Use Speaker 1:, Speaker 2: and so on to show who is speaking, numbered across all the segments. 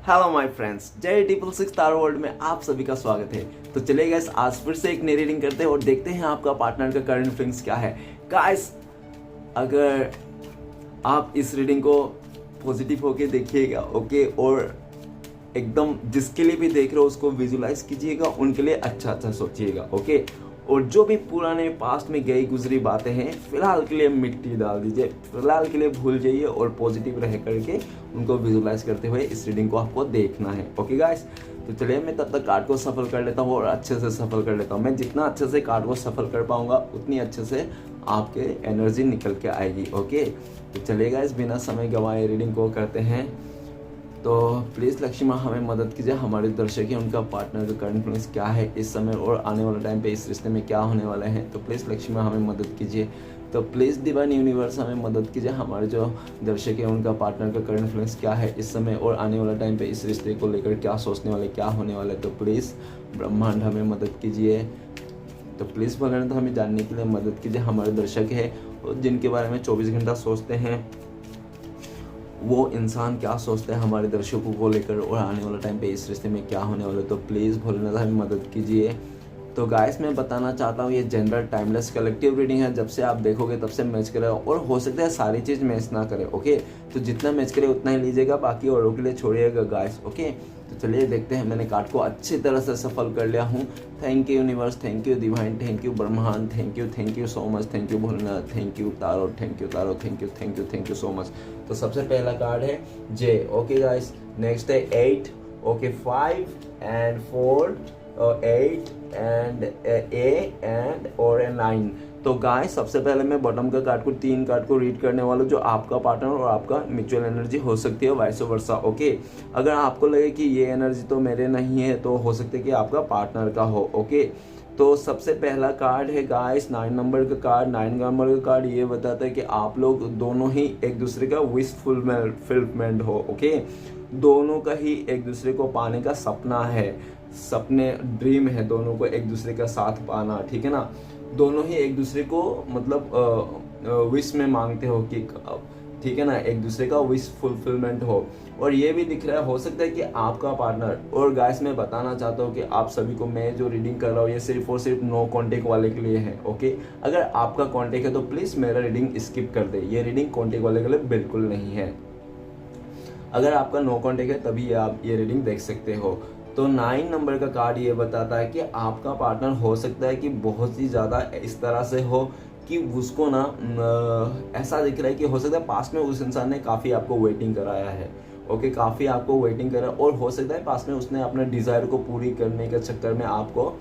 Speaker 1: Hello my friends, जय triple six star world में आप सभी का स्वागत है। तो चलिए गाइस, आज फिर से एक नई रीडिंग करते हैं और देखते हैं आपका पार्टनर का करंट फीलिंग्स क्या है। गाइस, अगर आप इस रीडिंग को पॉजिटिव होके देखिएगा, ओके, और एकदम जिसके लिए भी देख रहे हो उसको विजुलाइज कीजिएगा, उनके लिए अच्छा सोचिएगा, ओके। और जो भी पुराने पास्ट में गई गुजरी बातें हैं, फिलहाल के लिए मिट्टी डाल दीजिए, फिलहाल के लिए भूल जाइए और पॉजिटिव रह करके उनको विजुलाइज करते हुए इस रीडिंग को आपको देखना है, ओके गाइस। तो चलिए, मैं तब तक कार्ड को सफल कर लेता हूँ और अच्छे से सफल कर लेता हूँ। मैं जितना अच्छे से कार्ड को सफल कर पाऊंगा उतनी अच्छे से आपके एनर्जी निकल के आएगी, ओके। तो चलिए गाइस, बिना समय गंवाए रीडिंग को करते हैं। तो प्लीज़ लक्ष्मी माँ हमें मदद कीजिए, हमारे दर्शक हैं उनका पार्टनर का करंट फीलिंग्स क्या है इस समय और आने वाले टाइम पे इस रिश्ते में क्या होने वाले हैं। तो प्लीज़ लक्ष्मी माँ हमें मदद कीजिए। तो प्लीज़ डिवाइन यूनिवर्स हमें मदद कीजिए, हमारे जो दर्शक हैं उनका पार्टनर का करंट फीलिंग्स क्या है इस समय और आने वाला टाइम पे इस रिश्ते को लेकर क्या सोचने वाले, क्या होने वाले। तो प्लीज़ ब्रह्मांड हमें मदद कीजिए। तो प्लीज़ भोलेनाथ हमें जानने के लिए मदद कीजिए। हमारे दर्शक है और जिनके बारे में 24 घंटा सोचते हैं, वो इंसान क्या सोचते हैं हमारे दर्शकों को लेकर और आने वाला टाइम पे इस रिश्ते में क्या होने वाला है। तो प्लीज़ भोलेनाथ हमें मदद कीजिए। तो गाइस, मैं बताना चाहता हूँ, ये जनरल टाइमलेस कलेक्टिव रीडिंग है। जब से आप देखोगे तब से मैच करे और हो सकता है सारी चीज़ मैच ना करे, ओके। तो जितना मैच करे उतना ही लीजिएगा, बाकी औरों के लिए छोड़िएगा गाइस, ओके। तो चलिए देखते हैं। मैंने कार्ड को अच्छी तरह से सफल कर लिया हूँ। Thank you universe, thank you divine, thank you ब्रह्मांड, thank you so much, thank you Bholenath, thank you tarot, thank you so much. तो सबसे पहला कार्ड है जे, ओके गाइस। नेक्स्ट है 8, okay, 5 and 4, 8 and A and और 9। तो गाइस, सबसे पहले मैं बॉटम का कार्ड को 3 कार्ड को रीड करने वाला, जो आपका पार्टनर और आपका म्यूचुअल एनर्जी हो सकती है, वाइस वर्सा, ओके। अगर आपको लगे कि ये एनर्जी तो मेरे नहीं है, तो हो सकता है कि आपका पार्टनर का हो, ओके। तो सबसे पहला कार्ड है गाइस 9 नंबर का कार्ड। 9 नंबर का कार्ड ये बताता है कि आप लोग दोनों ही एक दूसरे का विश फुलफिलमेंट हो, ओके। दोनों का ही एक दूसरे को पाने का सपना है, सपने ड्रीम है दोनों को एक दूसरे का साथ पाना, ठीक है ना। दोनों ही एक दूसरे को मतलब विश में मांगते हो कि, ठीक है ना, एक दूसरे का विश फुलफिलमेंट हो। और ये भी दिख रहा है, हो सकता है कि आपका पार्टनर, और गाइस मैं बताना चाहता हूँ कि आप सभी को मैं जो रीडिंग कर रहा हूँ ये सिर्फ और सिर्फ नो कॉन्टेक्ट वाले के लिए है, ओके। अगर आपका कॉन्टेक्ट है तो प्लीज़ मेरा रीडिंग स्किप कर दे, ये रीडिंग कॉन्टेक्ट वाले के लिए बिल्कुल नहीं है। अगर आपका नो कॉन्टेक्ट है तभी आप ये रीडिंग देख सकते हो। तो 9 नंबर का कार्ड ये बताता है कि आपका पार्टनर हो सकता है कि बहुत ही ज़्यादा इस तरह से हो कि उसको ना ऐसा दिख रहा है कि हो सकता है पास्ट में उस इंसान ने काफ़ी आपको वेटिंग कराया है, ओके, काफ़ी आपको वेटिंग करा, और हो सकता है पास्ट में उसने अपने डिज़ायर को पूरी करने के चक्कर में आपको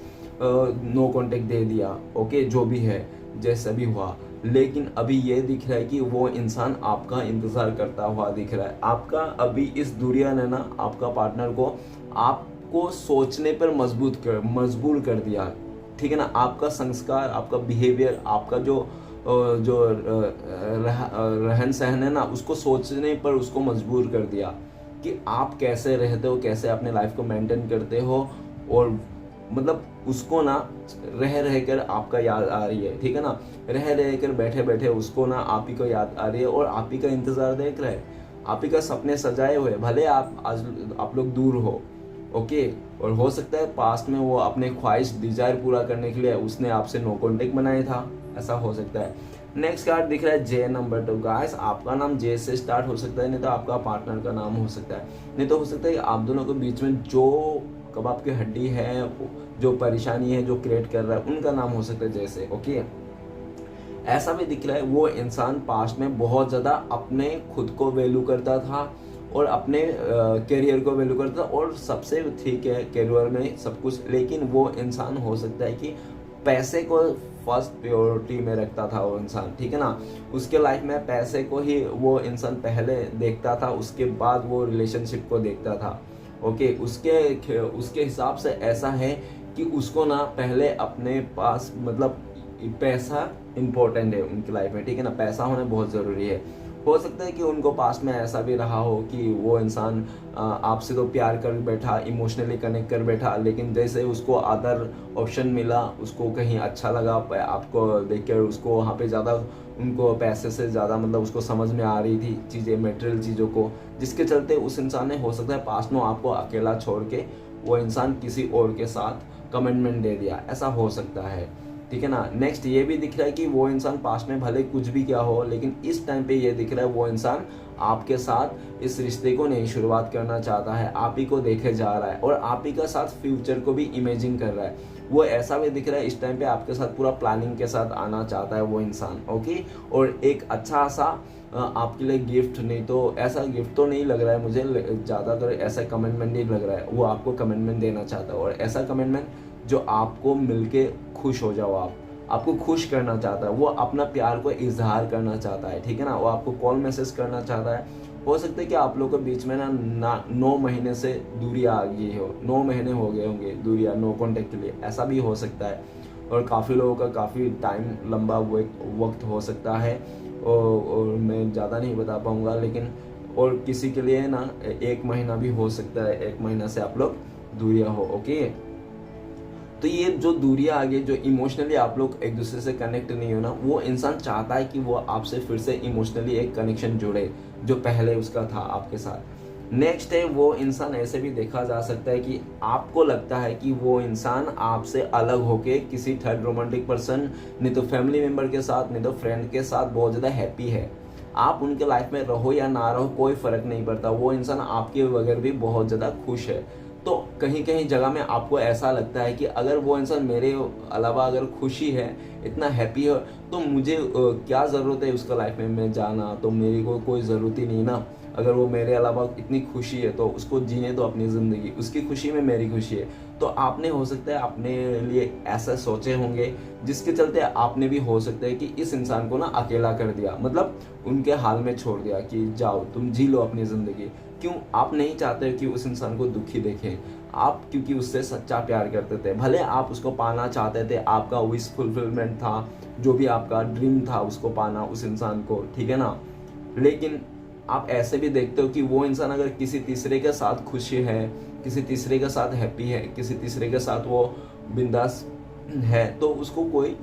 Speaker 1: नो कॉन्टेक्ट दे दिया, ओके, जो भी है, जैसा भी हुआ। लेकिन अभी ये दिख रहा है कि वो इंसान आपका इंतज़ार करता हुआ दिख रहा है। आपका अभी इस दुनिया ने ना आपका पार्टनर को आपको सोचने पर मजबूर कर दिया, ठीक है ना। आपका संस्कार, आपका बिहेवियर, आपका जो रहन सहन है ना, उसको सोचने पर उसको मजबूर कर दिया कि आप कैसे रहते हो, कैसे अपने लाइफ को मेंटेन करते हो। और मतलब उसको ना रह कर आपका याद आ रही है, ठीक है ना। रह कर बैठे बैठे उसको ना आप ही को याद आ रही है और आप ही का इंतजार देख रहे हैं, आप ही का सपने सजाए हुए, भले आप लोग दूर हो, ओके। और हो सकता है पास्ट में वो अपने ख्वाहिश डिजायर पूरा करने के लिए उसने आपसे नो कॉन्टेक्ट बनाया था, ऐसा हो सकता है। नेक्स्ट कार्ड दिख रहा है जे नंबर। तो गाइस, आपका नाम जे से स्टार्ट हो सकता है, नहीं तो आपका पार्टनर का नाम हो सकता है, नहीं तो हो सकता है कि आप दोनों के बीच में जो कबाब की हड्डी है, जो परेशानी है, जो क्रिएट कर रहा है, उनका नाम हो सकता है जैसे, ओके। ऐसा भी दिख रहा है वो इंसान पास्ट में बहुत ज़्यादा अपने खुद को वैल्यू करता था और अपने करियर को वैल्यू करता था, और सबसे ठीक है करियर में सब कुछ, लेकिन वो इंसान हो सकता है कि पैसे को फर्स्ट प्रायोरिटी में रखता था वो इंसान, ठीक है ना। उसके लाइफ में पैसे को ही वो इंसान पहले देखता था, उसके बाद वो रिलेशनशिप को देखता था, ओके। उसके हिसाब से ऐसा है कि उसको ना पहले अपने पास मतलब पैसा इम्पोर्टेंट है उनकी लाइफ में, ठीक है ना। पैसा होना बहुत ज़रूरी है। हो सकता है कि उनको पास्ट में ऐसा भी रहा हो कि वो इंसान आपसे तो प्यार कर बैठा, इमोशनली कनेक्ट कर बैठा, लेकिन जैसे उसको अदर ऑप्शन मिला, उसको कहीं अच्छा लगा, आपको देखकर उसको वहाँ पे ज़्यादा उनको पैसे से ज़्यादा मतलब उसको समझ में आ रही थी चीज़ें, मटेरियल चीज़ों को, जिसके चलते उस इंसान ने हो सकता है पास्ट में आपको अकेला छोड़ के वो इंसान किसी और के साथ कमिटमेंट दे दिया, ऐसा हो सकता है, ठीक है ना। नेक्स्ट ये भी दिख रहा है कि वो इंसान पास्ट में भले कुछ भी क्या हो, लेकिन इस टाइम पे ये दिख रहा है वो इंसान आपके साथ इस रिश्ते को नई शुरुआत करना चाहता है, आप ही को देखे जा रहा है और आप ही का साथ फ्यूचर को भी इमेजिन कर रहा है। वो ऐसा भी दिख रहा है इस टाइम पे आपके साथ पूरा प्लानिंग के साथ आना चाहता है वो इंसान, ओके। और एक अच्छा सा आपके लिए गिफ्ट, नहीं तो ऐसा गिफ्ट तो नहीं लग रहा है मुझे, ज़्यादातर ऐसा कमिटमेंट नहीं लग रहा है, वो आपको कमिटमेंट देना चाहता है और ऐसा कमिटमेंट जो आपको मिलके खुश हो जाओ, आपको खुश करना चाहता है, वो अपना प्यार को इजहार करना चाहता है, ठीक है ना। वो आपको कॉल मैसेज करना चाहता है। हो सकता है कि आप लोगों के बीच में ना 9 महीने से दूरी आ गई हो, 9 महीने हो गए होंगे दूरिया, नो कॉन्टेक्ट के लिए, ऐसा भी हो सकता है। और काफ़ी लोगों का काफ़ी टाइम लंबा वक्त हो सकता है और मैं ज़्यादा नहीं बता पाऊँगा, लेकिन और किसी के लिए ना 1 महीना भी हो सकता है, 1 महीना से आप लोग दूरिया हो, ओके। तो ये जो दूरियां आ गई, जो इमोशनली आप लोग एक दूसरे से कनेक्ट नहीं हो ना, वो इंसान चाहता है कि वो आपसे फिर से इमोशनली एक कनेक्शन जुड़े जो पहले उसका था आपके साथ। नेक्स्ट है वो इंसान ऐसे भी देखा जा सकता है कि आपको लगता है कि वो इंसान आपसे अलग होके किसी थर्ड रोमांटिक पर्सन, नहीं तो फैमिली मेम्बर के साथ, नहीं तो फ्रेंड के साथ बहुत ज़्यादा हैप्पी है। आप उनके लाइफ में रहो या ना रहो कोई फ़र्क नहीं पड़ता, वो इंसान आपके बगैर भी बहुत ज़्यादा खुश है। तो कहीं कहीं जगह में आपको ऐसा लगता है कि अगर वो इंसान मेरे अलावा अगर खुशी है, इतना हैप्पी है, तो मुझे क्या ज़रूरत है उसका लाइफ में मैं जाना, तो मेरी को कोई ज़रूरत ही नहीं ना। अगर वो मेरे अलावा इतनी खुशी है तो उसको जीने दो अपनी ज़िंदगी, उसकी खुशी में मेरी खुशी है। तो आपने हो सकता है अपने लिए ऐसा सोचे होंगे जिसके चलते आपने भी हो सकता है कि इस इंसान को ना अकेला कर दिया, मतलब उनके हाल में छोड़ दिया कि जाओ तुम जी लो अपनी ज़िंदगी। क्यों? आप नहीं चाहते कि उस इंसान को दुखी देखें आप, क्योंकि उससे सच्चा प्यार करते थे, भले आप उसको पाना चाहते थे, आपका विश फुलफिलमेंट था, जो भी आपका ड्रीम था उसको पाना उस इंसान को, ठीक है ना। लेकिन आप ऐसे भी देखते हो कि वो इंसान अगर किसी तीसरे के साथ खुशी है, किसी तीसरे के साथ हैप्पी है, किसी तीसरे के साथ वो बिंदास है, तो उसको कोई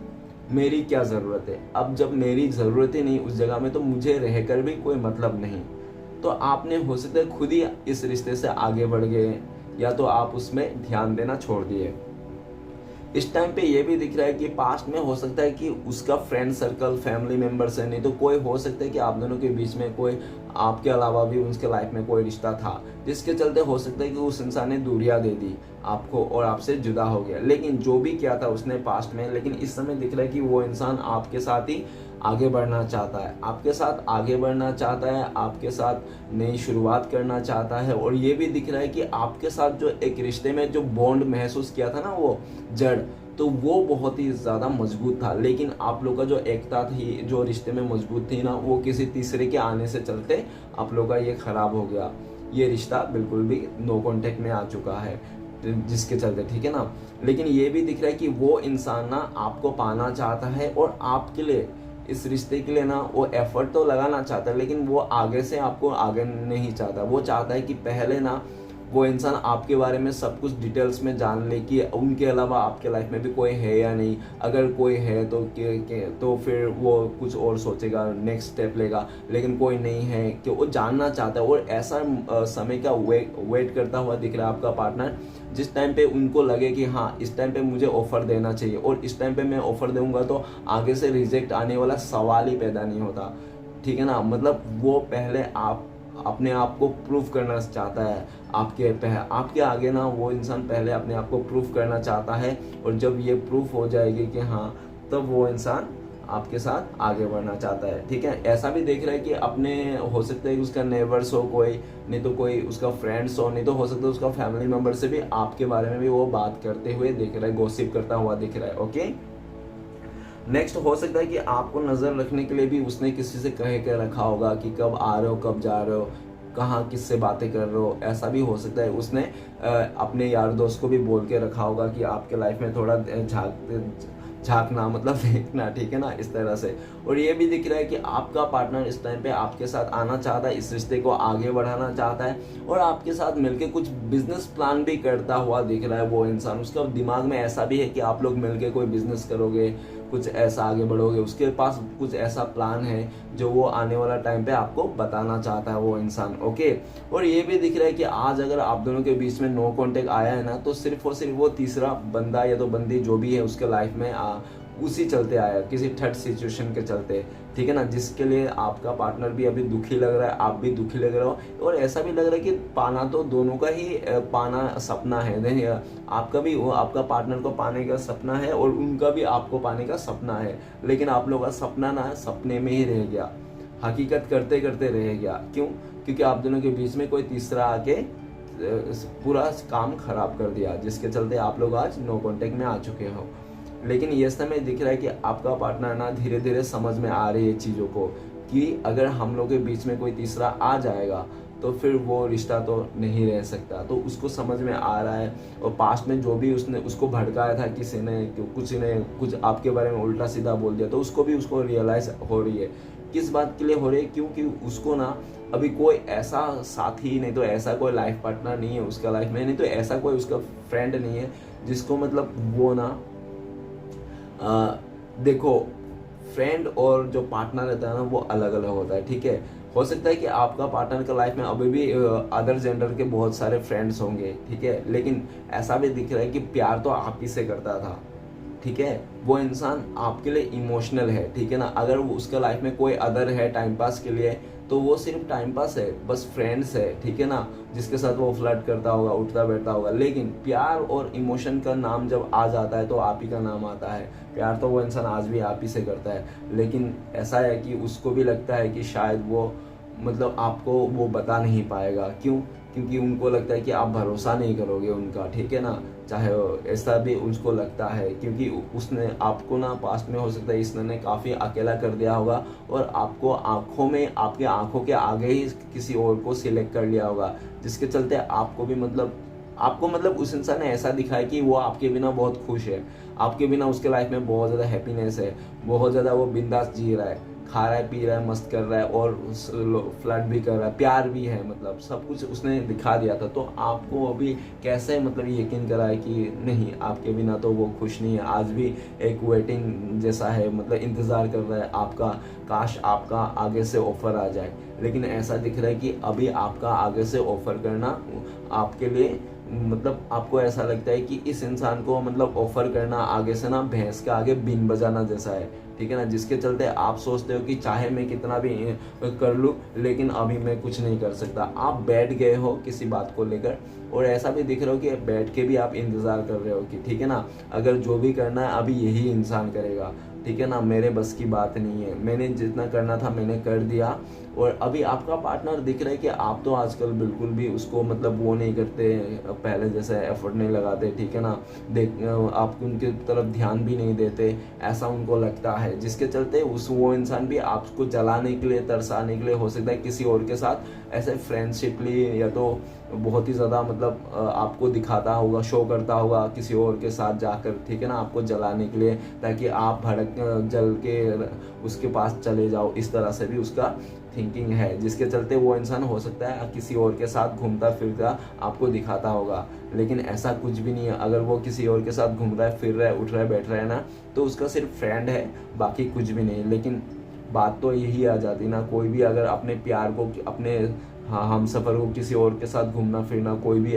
Speaker 1: मेरी क्या ज़रूरत है, अब जब मेरी ज़रूरत ही नहीं उस जगह में, तो मुझे रहकर भी कोई मतलब नहीं। तो आपने हो सकता है खुद ही इस रिश्ते से आगे बढ़ गए, या तो आप उसमें ध्यान देना छोड़ दिए। इस टाइम पे ये भी दिख रहा है कि पास्ट में हो सकता है कि उसका फ्रेंड सर्कल, फैमिली मेंबर्स है, नहीं तो कोई हो सकता है कि आप दोनों के बीच में कोई आपके अलावा भी उसके लाइफ में कोई रिश्ता था, जिसके चलते हो सकता है कि उस इंसान ने दूरियां दे दी आपको और आपसे जुदा हो गया। लेकिन जो भी किया था उसने पास्ट में, लेकिन इस समय दिख रहा है कि वो इंसान आपके साथ ही आगे बढ़ना चाहता है, आपके साथ आगे बढ़ना चाहता है, आपके साथ नई शुरुआत करना चाहता है। और ये भी दिख रहा है कि आपके साथ जो एक रिश्ते में जो बॉन्ड महसूस किया था ना, वो जड़, तो वो बहुत ही ज़्यादा मजबूत था। लेकिन आप लोग का जो एकता थी, जो रिश्ते में मजबूत थी ना, वो किसी तीसरे के आने से चलते आप लोग का ये खराब हो गया। ये रिश्ता बिल्कुल भी नो कॉन्टेक्ट में आ चुका है, जिसके चलते, ठीक है ना। लेकिन ये भी दिख रहा है कि वो इंसान ना आपको पाना चाहता है और आपके लिए, इस रिश्ते के लिए ना वो एफर्ट तो लगाना चाहता है, लेकिन वो आगे से आपको आगे नहीं चाहता। वो चाहता है कि पहले ना वो इंसान आपके बारे में सब कुछ डिटेल्स में जान ले कि उनके अलावा आपके लाइफ में भी कोई है या नहीं। अगर कोई है तो फिर वो कुछ और सोचेगा, नेक्स्ट स्टेप लेगा, लेकिन कोई नहीं है कि वो जानना चाहता है। और ऐसा समय का वेट करता हुआ दिख रहा है आपका पार्टनर, जिस टाइम पे उनको लगे कि हाँ इस टाइम पे मुझे ऑफर देना चाहिए, और इस टाइम पे मैं ऑफर दूंगा तो आगे से रिजेक्ट आने वाला सवाल ही पैदा नहीं होता, ठीक है ना। मतलब वो पहले आप अपने आप को प्रूव करना चाहता है, आपके आगे ना वो इंसान पहले अपने आप को प्रूव करना चाहता है। और जब ये प्रूफ हो जाएगी कि हाँ, तब वो इंसान आपके साथ आगे बढ़ना चाहता है, ठीक है। ऐसा भी देख रहा है कि अपने, हो सकता है कि उसका नेबर्स हो कोई, नहीं तो कोई उसका फ्रेंड्स हो, नहीं तो हो सकता है उसका फैमिली मेम्बर से भी आपके बारे में भी वो बात करते हुए दिख रहा है, गॉसिप करता हुआ दिख रहा है, ओके। नेक्स्ट हो सकता है कि आपको नज़र रखने के लिए भी उसने किसी से कह के रखा होगा कि कब आ रहे हो, कब जा रहे हो, कहाँ किससे बातें कर रहे हो, ऐसा भी हो सकता है। उसने अपने यार दोस्त को भी बोल के रखा होगा कि आपके लाइफ में थोड़ा झांकना, मतलब देखना, ठीक है ना, इस तरह से। और ये भी दिख रहा है कि आपका पार्टनर इस टाइम पे आपके साथ आना चाहता है, इस रिश्ते को आगे बढ़ाना चाहता है, और आपके साथ मिलके कुछ बिजनेस प्लान भी करता हुआ दिख रहा है वो इंसान। उसका दिमाग में ऐसा भी है कि आप लोग मिलके कोई बिजनेस करोगे, कुछ ऐसा आगे बढ़ोगे, उसके पास कुछ ऐसा प्लान है जो वो आने वाला टाइम पे आपको बताना चाहता है वो इंसान। ओके, और ये भी दिख रहा है कि आज अगर आप दोनों के बीच में नो कॉन्टेक्ट आया है ना, तो सिर्फ और सिर्फ वो तीसरा बंदा या तो बंदी जो भी है उसके लाइफ में उसी चलते आया, किसी थर्ड सिचुएशन के चलते, ठीक है ना, जिसके लिए आपका पार्टनर भी अभी दुखी लग रहा है, आप भी दुखी लग रहे हो, और ऐसा भी लग रहा है कि पाना तो दोनों का ही पाना सपना है। नहीं, आपका भी आपका पार्टनर को पाने का सपना है और उनका भी आपको पाने का सपना है, लेकिन आप लोगों का सपना ना सपने में ही रह गया, हकीकत करते करते रह गया। क्यों? क्योंकि आप दोनों के बीच में कोई तीसरा आके पूरा काम खराब कर दिया, जिसके चलते आप लोग आज नो कॉन्टेक्ट में आ चुके हो। लेकिन ये समय दिख रहा है कि आपका पार्टनर ना धीरे धीरे समझ में आ रही है चीज़ों को, कि अगर हम लोग के बीच में कोई तीसरा आ जाएगा तो फिर वो रिश्ता तो नहीं रह सकता। तो उसको समझ में आ रहा है, और पास्ट में जो भी उसने उसको भड़काया था, किसी ने कुछ आपके बारे में उल्टा सीधा बोल दिया, तो उसको रियलाइज हो रही है। किस बात के लिए हो रही है? क्योंकि उसको ना अभी कोई ऐसा साथी, नहीं तो ऐसा कोई लाइफ पार्टनर नहीं है उसका लाइफ में, नहीं तो ऐसा कोई उसका फ्रेंड नहीं है जिसको मतलब वो ना देखो, फ्रेंड और जो पार्टनर रहता है ना वो अलग अलग होता है, ठीक है। हो सकता है कि आपका पार्टनर का लाइफ में अभी भी अदर जेंडर के बहुत सारे फ्रेंड्स होंगे, ठीक है, लेकिन ऐसा भी दिख रहा है कि प्यार तो आप ही से करता था, ठीक है। वो इंसान आपके लिए इमोशनल है, ठीक है ना। अगर वो उसका लाइफ में कोई अदर है टाइम पास के लिए, तो वो सिर्फ टाइम पास है, बस फ्रेंड्स है, ठीक है ना, जिसके साथ वो फ्लर्ट करता होगा, उठता बैठता होगा। लेकिन प्यार और इमोशन का नाम जब आ जाता है तो आप ही का नाम आता है। प्यार तो वो इंसान आज भी आप ही से करता है, लेकिन ऐसा है कि उसको भी लगता है कि शायद वो मतलब आपको वो बता नहीं पाएगा। क्यों? क्योंकि उनको लगता है कि आप भरोसा नहीं करोगे उनका, ठीक है ना। चाहे ऐसा भी उसको लगता है, क्योंकि उसने आपको ना पास्ट में हो सकता है इसने काफ़ी अकेला कर दिया होगा, और आपको आपके आंखों के आगे ही किसी और को सिलेक्ट कर लिया होगा, जिसके चलते आपको मतलब उस इंसान ने ऐसा दिखाया कि वो आपके बिना बहुत खुश है, आपके बिना उसके लाइफ में बहुत ज़्यादा हैप्पीनेस है, बहुत ज़्यादा वो बिंदास जी रहा है, खा रहा है, पी रहा है, मस्त कर रहा है, और फ्लर्ट भी कर रहा है, प्यार भी है, मतलब सब कुछ उसने दिखा दिया था। तो आपको अभी कैसे मतलब यकीन कराए कि नहीं, आपके बिना तो वो खुश नहीं है, आज भी एक वेटिंग जैसा है, मतलब इंतज़ार कर रहा है आपका, काश आपका आगे से ऑफर आ जाए। लेकिन ऐसा दिख रहा है कि अभी आपका आगे से ऑफर करना आपके लिए मतलब आपको ऐसा लगता है कि इस इंसान को मतलब ऑफर करना आगे से ना भैंस के आगे बीन बजाना जैसा है, ठीक है ना। जिसके चलते आप सोचते हो कि चाहे मैं कितना भी कर लूँ, लेकिन अभी मैं कुछ नहीं कर सकता। आप बैठ गए हो किसी बात को लेकर, और ऐसा भी दिख रहा हो कि बैठ के भी आप इंतज़ार कर रहे हो कि ठीक है ना, अगर जो भी करना है अभी यही इंसान करेगा, ठीक है ना, मेरे बस की बात नहीं है, मैंने जितना करना था मैंने कर दिया। और अभी आपका पार्टनर दिख रहा है कि आप तो आजकल बिल्कुल भी उसको मतलब वो नहीं करते, पहले जैसे एफर्ट नहीं लगाते, ठीक है ना, आप उनके तरफ ध्यान भी नहीं देते, ऐसा उनको लगता है। जिसके चलते वो इंसान भी आपको जलाने के लिए, तरसाने के लिए हो सकता है किसी और के साथ ऐसे फ्रेंडशिपली या तो बहुत ही ज़्यादा मतलब आपको दिखाता होगा, शो करता होगा किसी और के साथ जाकर, ठीक है ना, आपको जलाने के लिए, ताकि आप जल के उसके पास चले जाओ। इस तरह से भी उसका थिंकिंग है, जिसके चलते वो इंसान हो सकता है किसी और के साथ घूमता फिरता आपको दिखाता होगा, लेकिन ऐसा कुछ भी नहीं है। अगर वो किसी और के साथ घूम रहा है, फिर रहा है, उठ रहा है, बैठ रहा है ना, तो उसका सिर्फ फ्रेंड है, बाकी कुछ भी नहीं। लेकिन बात तो यही आ जाती ना, कोई भी अगर अपने प्यार को, अपने हम सफ़र को किसी और के साथ घूमना फिरना कोई भी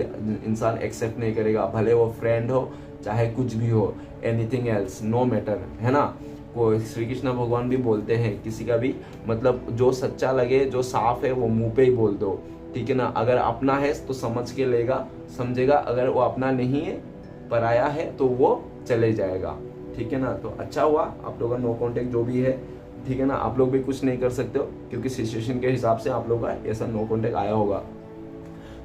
Speaker 1: इंसान एक्सेप्ट नहीं करेगा, भले वो फ्रेंड हो चाहे कुछ भी हो, एनीथिंग एल्स नो मैटर, है ना। वो श्री कृष्ण भगवान भी बोलते हैं किसी का भी मतलब जो सच्चा लगे, जो साफ है वो मुंह पे ही बोल दो, ठीक है ना। अगर अपना है तो समझ के लेगा, समझेगा, अगर वो अपना नहीं है, पराया है, तो वो चले जाएगा, ठीक है ना। तो अच्छा हुआ आप लोगों का नो कॉन्टेक्ट जो भी है, ठीक है ना, आप लोग भी कुछ नहीं कर सकते हो, क्योंकि सिचुएशन के हिसाब से आप लोग का ऐसा नो कॉन्टेक्ट आया होगा।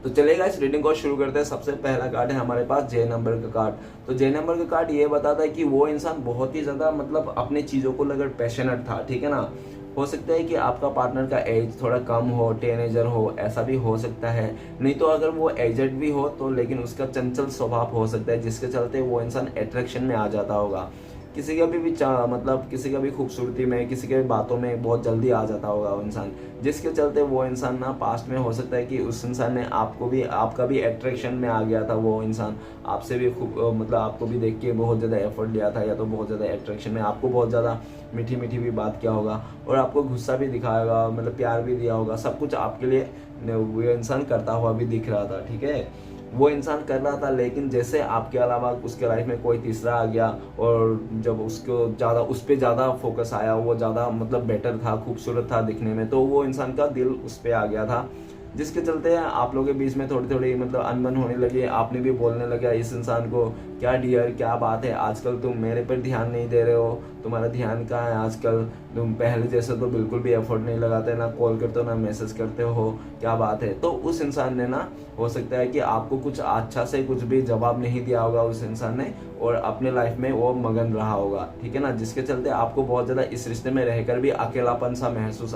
Speaker 1: तो चलेगा, इस रीडिंग को शुरू करते हैं। सबसे पहला कार्ड है हमारे पास जे नंबर का कार्ड। तो जे नंबर का कार्ड ये बताता है कि वो इंसान बहुत ही ज़्यादा मतलब अपने चीज़ों को लेकर पैशनेट था, ठीक है ना। हो सकता है कि आपका पार्टनर का एज थोड़ा कम हो, टीनेजर हो, ऐसा भी हो सकता है। नहीं तो अगर वो एजेड भी हो तो, लेकिन उसका चंचल स्वभाव हो सकता है, जिसके चलते वो इंसान अट्रैक्शन में आ जाता होगा किसी का भी मतलब किसी का भी खूबसूरती में, किसी के भी बातों में बहुत जल्दी आ जाता होगा वो इंसान, जिसके चलते वो इंसान ना पास्ट में हो सकता है कि उस इंसान ने आपका भी अट्रैक्शन में आ गया था। वो इंसान आपसे भी खूब मतलब आपको भी देख के बहुत ज़्यादा एफर्ट लिया था, या तो बहुत ज़्यादा अट्रैक्शन में आपको बहुत ज़्यादा मीठी मीठी भी बात किया होगा, और आपको गुस्सा भी दिखाया होगा, मतलब प्यार भी दिया होगा, सब कुछ आपके लिए वो इंसान करता हुआ भी दिख रहा था। ठीक है, वो इंसान कर रहा था, लेकिन जैसे आपके अलावा उसके लाइफ में कोई तीसरा आ गया, और जब उसको ज़्यादा उस पर ज़्यादा फोकस आया, वो ज़्यादा मतलब बेटर था, खूबसूरत था दिखने में, तो वो इंसान का दिल उस पर आ गया था, जिसके चलते आप लोगों के बीच में थोड़ी थोड़ी मतलब अनबन होने लगी। आपने भी बोलने लगा इस इंसान को, क्या डियर क्या बात है, आजकल तुम मेरे पर ध्यान नहीं दे रहे हो, तुम्हारा ध्यान कहाँ है आजकल, तुम पहले जैसे तो बिल्कुल भी एफर्ट नहीं लगाते, ना कॉल करते हो ना मैसेज करते हो, क्या बात है। तो उस इंसान ने ना, हो सकता है कि आपको कुछ अच्छा से कुछ भी जवाब नहीं दिया होगा उस इंसान ने, और अपने लाइफ में वो मगन रहा होगा। ठीक है ना, जिसके चलते आपको बहुत ज़्यादा इस रिश्ते में रहकर भी अकेलापन सा महसूस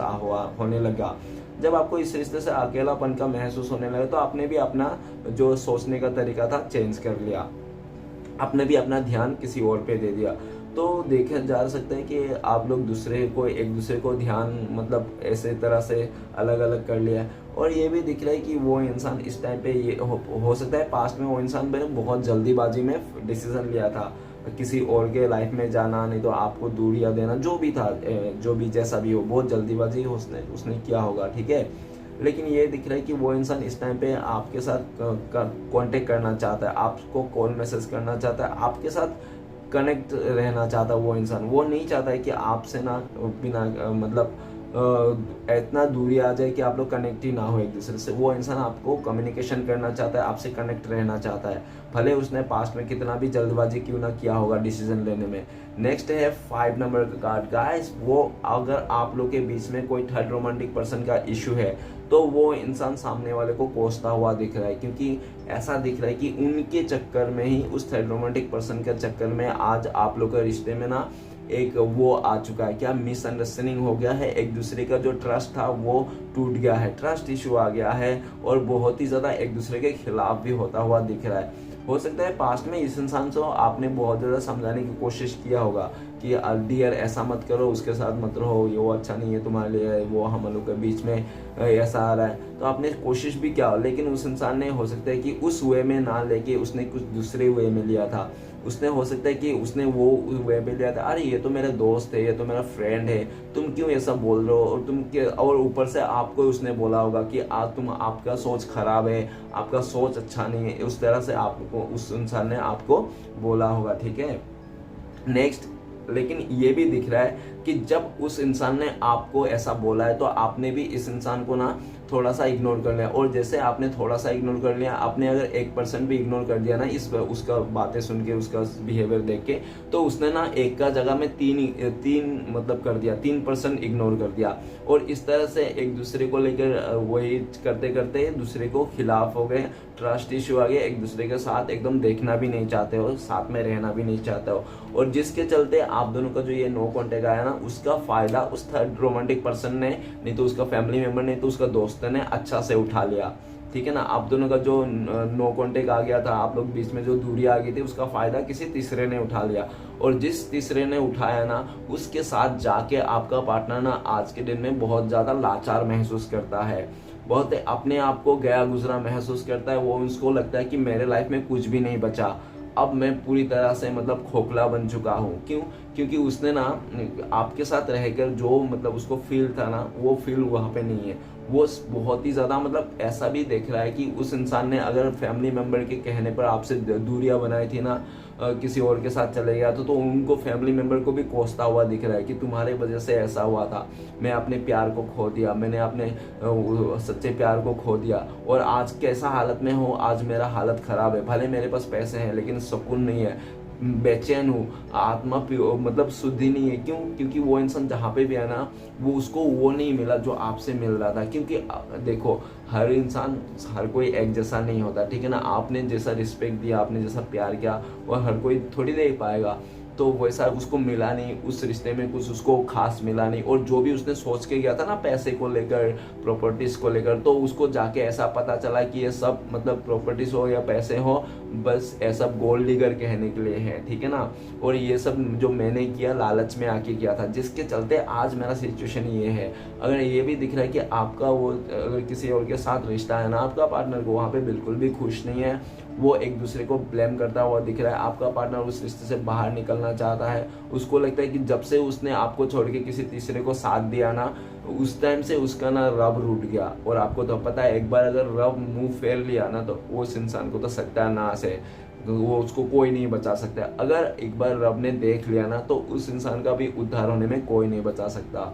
Speaker 1: होने लगा। जब आपको इस रिश्ते से अकेलापन का महसूस होने लगा, तो आपने भी अपना जो सोचने का तरीका था चेंज कर लिया, आपने भी अपना ध्यान किसी और पे दे दिया। तो देखा जा सकता है कि आप लोग एक दूसरे को ध्यान मतलब ऐसे तरह से अलग अलग कर लिया है। और ये भी दिख रहा है कि वो इंसान इस टाइम पे ये हो सकता है पास्ट में वो इंसान मैंने बहुत जल्दीबाजी में डिसीजन लिया था किसी और के लाइफ में जाना, नहीं तो आपको दूरियां देना, जो भी था, जो भी जैसा भी हो, बहुत जल्दीबाजी उसने किया होगा। ठीक है, लेकिन ये दिख रहा है कि वो इंसान इस टाइम पे आपके साथ कांटेक्ट करना चाहता है, आपको कॉल मैसेज करना चाहता है, आपके साथ कनेक्ट रहना चाहता है। वो इंसान वो नहीं चाहता है कि आपसे ना बिना मतलब इतना दूरी आ जाए कि आप लोग कनेक्ट ही ना हो एक दूसरे से। वो इंसान आपको कम्युनिकेशन करना चाहता है, आपसे कनेक्ट रहना चाहता है, भले उसने पास्ट में कितना भी जल्दबाजी क्यों ना किया होगा डिसीजन लेने में। नेक्स्ट है 5 नंबर का कार्ड। गाइस, वो अगर आप लोग के बीच में कोई थर्ड रोमांटिक पर्सन का इशू है, तो वो इंसान सामने वाले को कोसता हुआ दिख रहा है, क्योंकि ऐसा दिख रहा है कि उनके चक्कर में ही, उस थर्ड रोमांटिक पर्सन के चक्कर में आज आप लोग के रिश्ते में ना एक वो आ चुका है, क्या मिसअंडरस्टैंडिंग हो गया है, एक दूसरे का जो ट्रस्ट था वो टूट गया है, ट्रस्ट इशू आ गया है, और बहुत ही ज़्यादा एक दूसरे के खिलाफ भी होता हुआ दिख रहा है। हो सकता है पास्ट में इस इंसान को आपने बहुत ज़्यादा समझाने की कोशिश किया होगा कि डियर ऐसा मत करो, उसके साथ मत रहो, ये वो अच्छा नहीं है तुम्हारे लिए, वो हम लोग के बीच में ऐसा आ रहा है। तो आपने कोशिश भी किया, लेकिन उस इंसान ने हो सकता है कि उस वे में ना लेके उसने कुछ दूसरे वे में लिया था। उसने हो सकता है कि उसने वो वे में लिया था, अरे ये तो मेरा दोस्त है, ये तो मेरा फ्रेंड है, तुम क्यों ऐसा बोल रहे हो, और ऊपर से आपको उसने बोला होगा कि आपका सोच खराब है, आपका सोच अच्छा नहीं है, उस तरह से आपको उस इंसान ने आपको बोला होगा। ठीक है, नेक्स्ट, लेकिन ये भी दिख रहा है कि जब उस इंसान ने आपको ऐसा बोला है, तो आपने भी इस इंसान को ना थोड़ा सा इग्नोर कर लिया, और जैसे आपने थोड़ा सा इग्नोर कर लिया, आपने अगर 1% भी इग्नोर कर दिया ना उसका बातें सुन के, उसका बिहेवियर देख के, तो उसने ना एक का जगह में तीन मतलब कर दिया, 3% इग्नोर कर दिया, और इस तरह से एक दूसरे को लेकर वही करते करते दूसरे को खिलाफ हो गए, ट्रस्ट इशू आ गया, एक दूसरे के साथ एकदम देखना भी नहीं चाहते हो, साथ में रहना भी नहीं चाहते हो, और जिसके चलते आप दोनों का जो ये नो कॉन्टेक्ट आया ना, उसका फायदा उस थर्ड रोमांटिक पर्सन ने, नहीं तो उसका फैमिली मेंबर, नहीं तो उसका दोस्त ने अच्छा से उठा लिया। ठीक है ना, आप दोनों का जो नो कॉन्टेक्ट आ गया था, आप लोग बीच में जो दूरी आ गई थी, उसका फायदा किसी तीसरे ने उठा लिया, और जिस तीसरे ने उठाया ना, उसके साथ जाके आपका पार्टनर ना आज के दिन में बहुत ज्यादा लाचार महसूस करता है, बहुत अपने आप को गया गुजरा महसूस करता है। वो उसको लगता है कि मेरे लाइफ में कुछ भी नहीं बचा, अब मैं पूरी तरह से मतलब खोखला बन चुका हूँ। क्यों? क्योंकि उसने ना आपके साथ रहकर जो मतलब उसको फील था ना, वो फील वहाँ पे नहीं है। वो बहुत ही ज़्यादा मतलब ऐसा भी देख रहा है कि उस इंसान ने अगर फैमिली मेम्बर के कहने पर आपसे दूरियां बनाई थी ना, किसी और के साथ चले गया तो उनको फैमिली मेम्बर को भी कोसता हुआ दिख रहा है कि तुम्हारे वजह से ऐसा हुआ था, मैं अपने प्यार को खो दिया, मैंने अपने सच्चे प्यार को खो दिया, और आज कैसा हालत में हो, आज मेरा हालत ख़राब है, भले मेरे पास पैसे हैं लेकिन सुकून नहीं है, बेचैन हूँ, आत्मा मतलब शुद्धि नहीं है। क्यों? क्योंकि वो इंसान जहाँ पे भी है ना, वो उसको वो नहीं मिला जो आपसे मिल रहा था। क्योंकि देखो, हर इंसान, हर कोई एक जैसा नहीं होता, ठीक है ना। आपने जैसा रिस्पेक्ट दिया, आपने जैसा प्यार किया, वो हर कोई थोड़ी दे पाएगा। तो वैसा उसको मिला नहीं, उस रिश्ते में कुछ उसको खास मिला नहीं, और जो भी उसने सोच के गया था ना पैसे को लेकर, प्रॉपर्टीज को लेकर, तो उसको जाके ऐसा पता चला कि ये सब मतलब प्रॉपर्टीज हो या पैसे हो, बस ऐसा गोल्ड डिगर कहने के लिए है, ठीक है ना। और ये सब जो मैंने किया लालच में आके किया था, जिसके चलते आज मेरा सिचुएशन ये है। अगर ये भी दिख रहा है कि आपका वो अगर किसी और के साथ रिश्ता है ना, आपका पार्टनर को वहाँ पे बिल्कुल भी खुश नहीं है, वो एक दूसरे को ब्लेम करता हुआ दिख रहा है, आपका पार्टनर उस रिश्ते से बाहर निकलना चाहता है, उसको लगता है कि जब से उसने आपको छोड़ के किसी तीसरे को साथ दिया ना, उस टाइम से उसका ना रब रूठ गया। और आपको तो पता है, एक बार अगर रब मुंह फेर लिया ना, तो उस इंसान को तो सत्यानाश है, तो वो उसको कोई नहीं बचा सकता। अगर एक बार रब ने देख लिया ना, तो उस इंसान का भी उद्धार होने में कोई नहीं बचा सकता,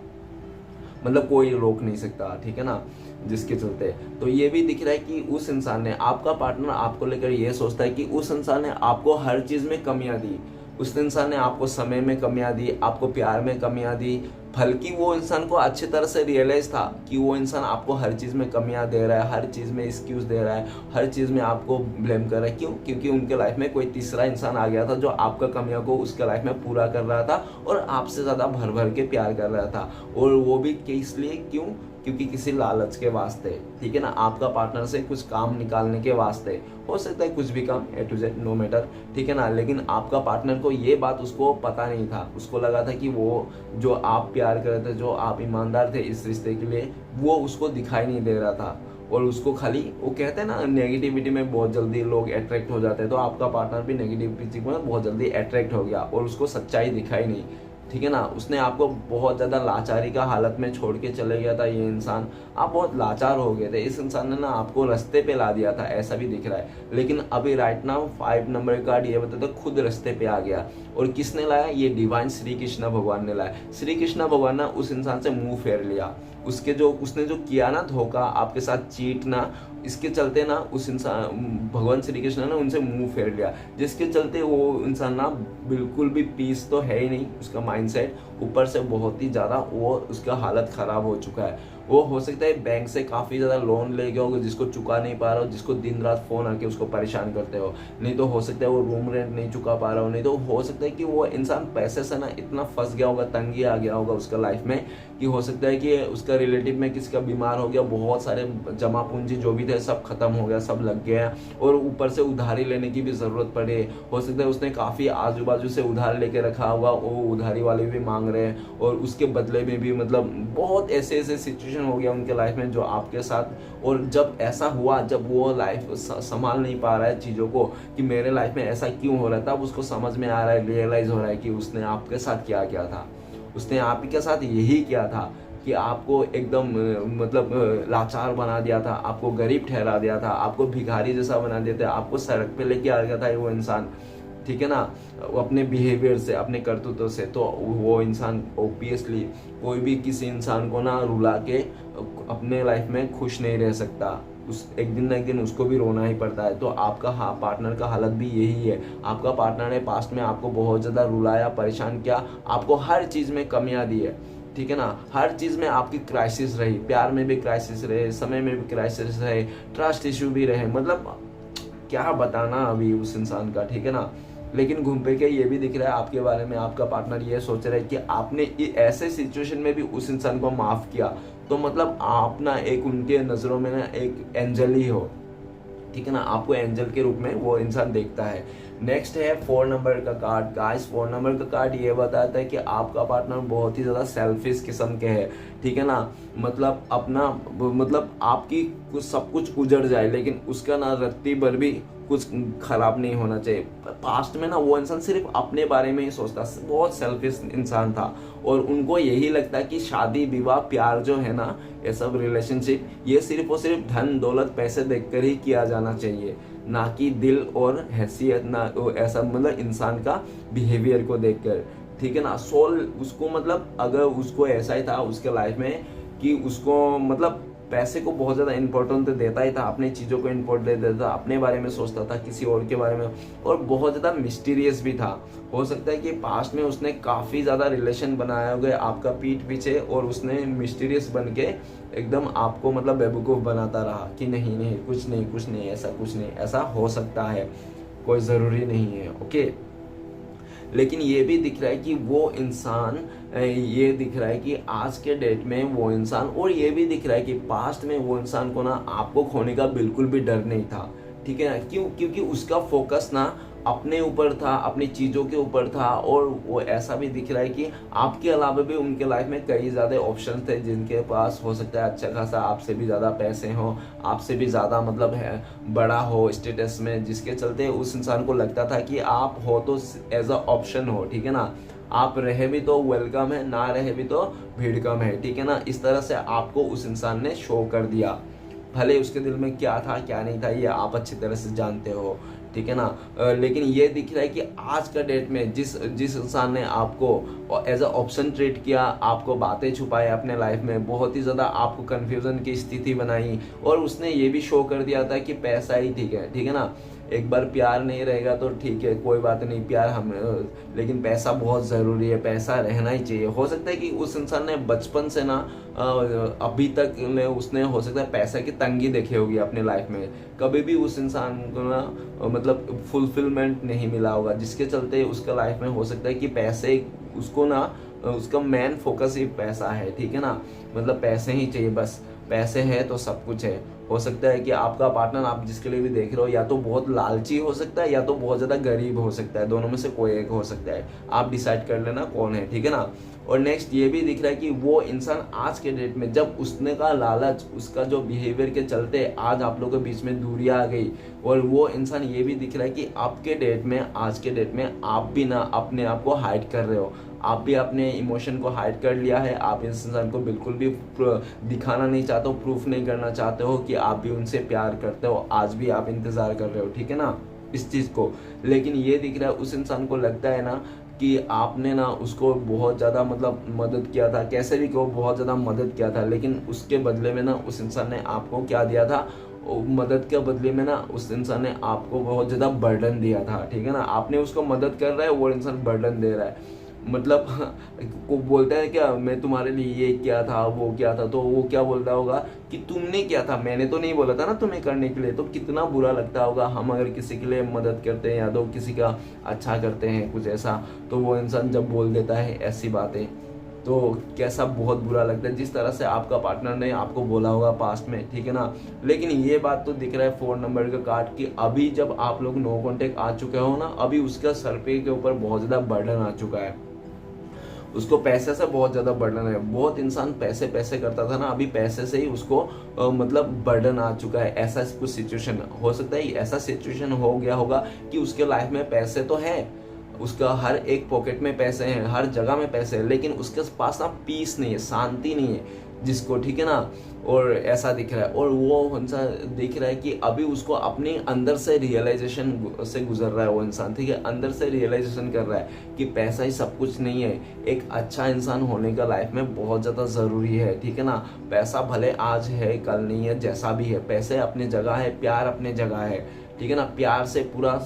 Speaker 1: मतलब कोई रोक नहीं सकता, ठीक है ना। जिसके चलते तो ये भी दिख रहा है कि उस इंसान ने, आपका पार्टनर आपको लेकर ये सोचता है कि उस इंसान ने आपको हर चीज में कमियां दी, उस इंसान ने आपको समय में कमियां दी, आपको प्यार में कमियां दी, बल्कि वो इंसान को अच्छी तरह से रियलाइज था कि वो इंसान आपको हर चीज़ में कमियां दे रहा है, हर चीज़ में एक्सक्यूज दे रहा है, हर चीज़ में आपको ब्लेम कर रहा है। क्यों? क्योंकि उनके लाइफ में कोई तीसरा इंसान आ गया था जो आपका कमियों को उसके लाइफ में पूरा कर रहा था और आपसे ज़्यादा भर भर के प्यार कर रहा था। और वो भी इसलिए क्यों? क्योंकि किसी लालच के वास्ते, ठीक है ना, आपका पार्टनर से कुछ काम निकालने के वास्ते। हो सकता है कुछ भी काम, A to Z no matter, ठीक है ना। लेकिन आपका पार्टनर को ये बात उसको पता नहीं था, उसको लगा था कि वो जो आप प्यार कर रहे थे, जो आप ईमानदार थे इस रिश्ते के लिए, वो उसको दिखाई नहीं दे रहा था। और उसको खाली, वो कहते हैं ना, नेगेटिविटी में बहुत जल्दी लोग अट्रैक्ट हो जाते हैं, तो आपका पार्टनर भी नेगेटिविटी में बहुत जल्दी अट्रैक्ट हो गया और उसको सच्चाई दिखाई नहीं, ठीक है ना। उसने आपको बहुत ज़्यादा लाचारी का हालत में छोड़ के चले गया था ये इंसान, आप बहुत लाचार हो गए थे, इस इंसान ने ना आपको रास्ते पे ला दिया था, ऐसा भी दिख रहा है। लेकिन अभी राइट नाउ 5 नंबर कार्ड ये बताता खुद रास्ते पे आ गया। और किसने लाया? ये डिवाइन श्री कृष्ण भगवान ने लाया। श्री कृष्ण भगवान ने उस इंसान से मुंह फेर लिया, उसने जो किया ना धोखा, आपके साथ चीट ना, इसके चलते ना उस इंसान, भगवान श्री कृष्ण ने उनसे मुंह फेर लिया, जिसके चलते वो इंसान ना बिल्कुल भी पीस तो है ही नहीं, उसका माइंडसेट ऊपर से बहुत ही ज़्यादा वो उसका हालत ख़राब हो चुका है। वो हो सकता है बैंक से काफ़ी ज़्यादा लोन ले गया होगा जिसको चुका नहीं पा रहा हो, जिसको दिन रात फ़ोन आके उसको परेशान करते हो, नहीं तो हो सकता है वो रूम रेंट नहीं चुका पा रहा हो, नहीं तो हो सकता है कि वो इंसान पैसे से ना इतना फंस गया होगा, तंगी आ गया होगा उसका लाइफ में, कि हो सकता है कि उसका रिलेटिव में किसी का बीमार हो गया, बहुत सारे जमा पूंजी जो भी थे सब खत्म हो गया, सब लग गया, और ऊपर से उधारी लेने की भी ज़रूरत पड़े। हो सकता है उसने काफ़ी आजू बाजू से उधार लेके रखा होगा, वो उधारी वाले भी मांग रहे हैं, और उसके बदले में भी मतलब बहुत ऐसे सिचुएशन हो गया उनके लाइफ में जो आपके साथ। और जब ऐसा हुआ, जब वो लाइफ संभाल नहीं पा रहा है चीज़ों को कि मेरे लाइफ में ऐसा क्यों हो रहा है, तब उसको समझ में आ रहा है, रियलाइज हो रहा है कि उसने आपके साथ क्या किया था। उसने आप ही के साथ यही किया था कि आपको एकदम मतलब लाचार बना दिया था, आपको गरीब ठहरा दिया था, आपको भिखारी जैसा बना दिया था, आपको सड़क पे लेके आ गया था वो इंसान, ठीक है ना, अपने बिहेवियर से, अपने करतूतों से। तो वो इंसान ऑब्वियसली कोई भी किसी इंसान को ना रुला के अपने लाइफ में खुश नहीं रह सकता, उस एक दिन ना एक दिन उसको भी रोना ही पड़ता है। तो आपका पार्टनर का हालत भी यही है। आपका पार्टनर ने पास्ट में आपको बहुत ज़्यादा रुलाया, परेशान किया, आपको हर चीज़ में कमियां दी है, ठीक है ना, हर चीज़ में आपकी क्राइसिस रही, प्यार में भी क्राइसिस रहे, समय में भी क्राइसिस रहे, ट्रस्ट इशू भी रहे, मतलब क्या बताना अभी उस इंसान का, ठीक है ना। लेकिन घूम फिर के ये भी दिख रहा है आपके बारे में, आपका पार्टनर ये सोच रहा है कि आपने ऐसे सिचुएशन में भी उस इंसान को माफ़ किया, तो मतलब आप ना एक उनके नज़रों में ना एक एंजल ही हो, ठीक है ना, आपको एंजल के रूप में वो इंसान देखता है। नेक्स्ट है 4 नंबर का कार्ड। गाइस 4 नंबर का कार्ड ये बताता है कि आपका पार्टनर बहुत ही ज़्यादा सेल्फिश किस्म के है, ठीक है ना, मतलब अपना, मतलब आपकी कुछ सब कुछ उजड़ जाए लेकिन उसका ना रत्ती भर भी कुछ खराब नहीं होना चाहिए। पास्ट में ना वो इंसान सिर्फ अपने बारे में ही सोचता, बहुत सेल्फिश इंसान था, और उनको यही लगता कि शादी विवाह प्यार जो है ना, ये सब रिलेशनशिप, ये सिर्फ और सिर्फ धन दौलत पैसे देखकर ही किया जाना चाहिए, ना कि दिल और हैसियत, ना ऐसा मतलब इंसान का बिहेवियर को देखकर, ठीक है ना। सोल उसको, मतलब अगर उसको ऐसा ही था उसके लाइफ में कि उसको मतलब पैसे को बहुत ज़्यादा इंपॉर्टेंस देता ही था, अपनी चीज़ों को इंपॉर्टेंस देता था, अपने बारे में सोचता था, किसी और के बारे में, और बहुत ज़्यादा मिस्टीरियस भी था। हो सकता है कि पास्ट में उसने काफ़ी ज़्यादा रिलेशन बनाया होगा आपका पीठ पीछे, और उसने मिस्टीरियस बन के एकदम आपको मतलब बेवकूफ़ बनाता रहा कि नहीं नहीं कुछ नहीं, ऐसा कुछ नहीं, ऐसा हो सकता है, कोई ज़रूरी नहीं है, ओके। लेकिन ये भी दिख रहा है कि वो इंसान, ये दिख रहा है कि आज के डेट में वो इंसान, और ये भी दिख रहा है कि पास्ट में वो इंसान को ना आपको खोने का बिल्कुल भी डर नहीं था, ठीक है ना। क्यों? क्योंकि उसका फोकस ना अपने ऊपर था, अपनी चीज़ों के ऊपर था, और वो ऐसा भी दिख रहा है कि आपके अलावा भी उनके लाइफ में कई ज़्यादा ऑप्शन थे, जिनके पास हो सकता है अच्छा खासा आपसे भी ज़्यादा पैसे हों, आपसे भी ज़्यादा मतलब है बड़ा हो स्टेटस में, जिसके चलते उस इंसान को लगता था कि आप हो तो एज अ ऑप्शन हो, ठीक है ना। आप रहे भी तो वेलकम है, ना रहे भी तो भीड़ कम है, ठीक है ना। इस तरह से आपको उस इंसान ने शो कर दिया, भले उसके दिल में क्या था क्या नहीं था ये आप अच्छी तरह से जानते हो, ठीक है ना। लेकिन ये दिख रहा है कि आज का डेट में जिस इंसान ने आपको एज अ ऑप्शन ट्रीट किया, आपको बातें छुपाए अपने लाइफ में, बहुत ही ज़्यादा आपको कन्फ्यूज़न की स्थिति बनाई, और उसने ये भी शो कर दिया था कि पैसा ही ठीक है ना। एक बार प्यार नहीं रहेगा तो ठीक है, कोई बात नहीं, प्यार हम, लेकिन पैसा बहुत ज़रूरी है, पैसा रहना ही चाहिए। हो सकता है कि उस इंसान ने बचपन से ना अभी तक में उसने हो सकता है पैसे की तंगी देखी होगी अपने लाइफ में, कभी भी उस इंसान को ना मतलब फुलफिलमेंट नहीं मिला होगा, जिसके चलते उसका लाइफ में हो सकता है कि पैसे उसको ना, उसका मेन फोकस ही पैसा है, ठीक है ना। मतलब पैसे ही चाहिए, बस पैसे है तो सब कुछ है। हो सकता है कि आपका पार्टनर आप जिसके लिए भी देख रहे हो या तो बहुत लालची हो सकता है या तो बहुत ज़्यादा गरीब हो सकता है, दोनों में से कोई एक हो सकता है। आप डिसाइड कर लेना कौन है, ठीक है ना। और नेक्स्ट ये भी दिख रहा है कि वो इंसान आज के डेट में जब उसने का लालच, उसका जो बिहेवियर के चलते आज आप लोगों के बीच में दूरियां आ गई, और वो इंसान ये भी दिख रहा है कि आपके डेट में, आज के डेट में आप भी ना अपने आप को हाइड कर रहे हो, आप भी अपने इमोशन को हाइड कर लिया है। आप इस इंसान को बिल्कुल भी दिखाना नहीं चाहते हो, प्रूफ नहीं करना चाहते हो कि आप भी उनसे प्यार करते हो, आज भी आप इंतज़ार कर रहे हो, ठीक है ना, इस चीज़ को। लेकिन ये दिख रहा है उस इंसान को लगता है ना कि आपने ना उसको बहुत ज़्यादा मतलब मदद किया था, कैसे भी को बहुत ज़्यादा मदद किया था, लेकिन उसके बदले में ना उस इंसान ने आपको क्या दिया था, मदद के बदले में ना उस इंसान ने आपको बहुत ज़्यादा बर्डन दिया था, ठीक है ना। आपने उसको मदद कर रहा है, वो इंसान बर्डन दे रहा है, मतलब को बोलता है क्या, मैं तुम्हारे लिए ये किया था वो किया था, तो वो क्या बोलता होगा कि तुमने किया था, मैंने तो नहीं बोला था ना तुम्हें करने के लिए। तो कितना बुरा लगता होगा हम अगर किसी के लिए मदद करते हैं या तो किसी का अच्छा करते हैं कुछ ऐसा, तो वो इंसान जब बोल देता है ऐसी बातें, तो कैसा बहुत बुरा लगता है, जिस तरह से आपका पार्टनर ने आपको बोला होगा पास्ट में, ठीक है ना। लेकिन ये बात तो दिख रहा है 4 नंबर का कार्ड कि अभी जब आप लोग नो कॉन्टेक्ट आ चुके हो ना, अभी उसका सर पे के ऊपर बहुत ज़्यादा बर्डन आ चुका है, उसको पैसे से बहुत ज़्यादा बर्डन है। बहुत इंसान पैसे पैसे करता था ना, अभी पैसे से ही उसको मतलब बर्डन आ चुका है। ऐसा कुछ सिचुएशन हो सकता है, ऐसा सिचुएशन हो गया होगा कि उसके लाइफ में पैसे तो है, उसका हर एक पॉकेट में पैसे हैं, हर जगह में पैसे हैं, लेकिन उसके पास ना पीस नहीं है, शांति नहीं है जिसको, ठीक है ना। और ऐसा दिख रहा है, और वो इंसान दिख रहा है कि अभी उसको अपने अंदर से रियलाइजेशन से गुजर रहा है वो इंसान, ठीक है, अंदर से रियलाइजेशन कर रहा है कि पैसा ही सब कुछ नहीं है। एक अच्छा इंसान होने का लाइफ में बहुत ज़्यादा ज़रूरी है, ठीक है ना। पैसा भले आज है कल नहीं है, जैसा भी है, पैसे अपनी जगह है, प्यार अपनी जगह है, ठीक है ना। प्यार से पूरा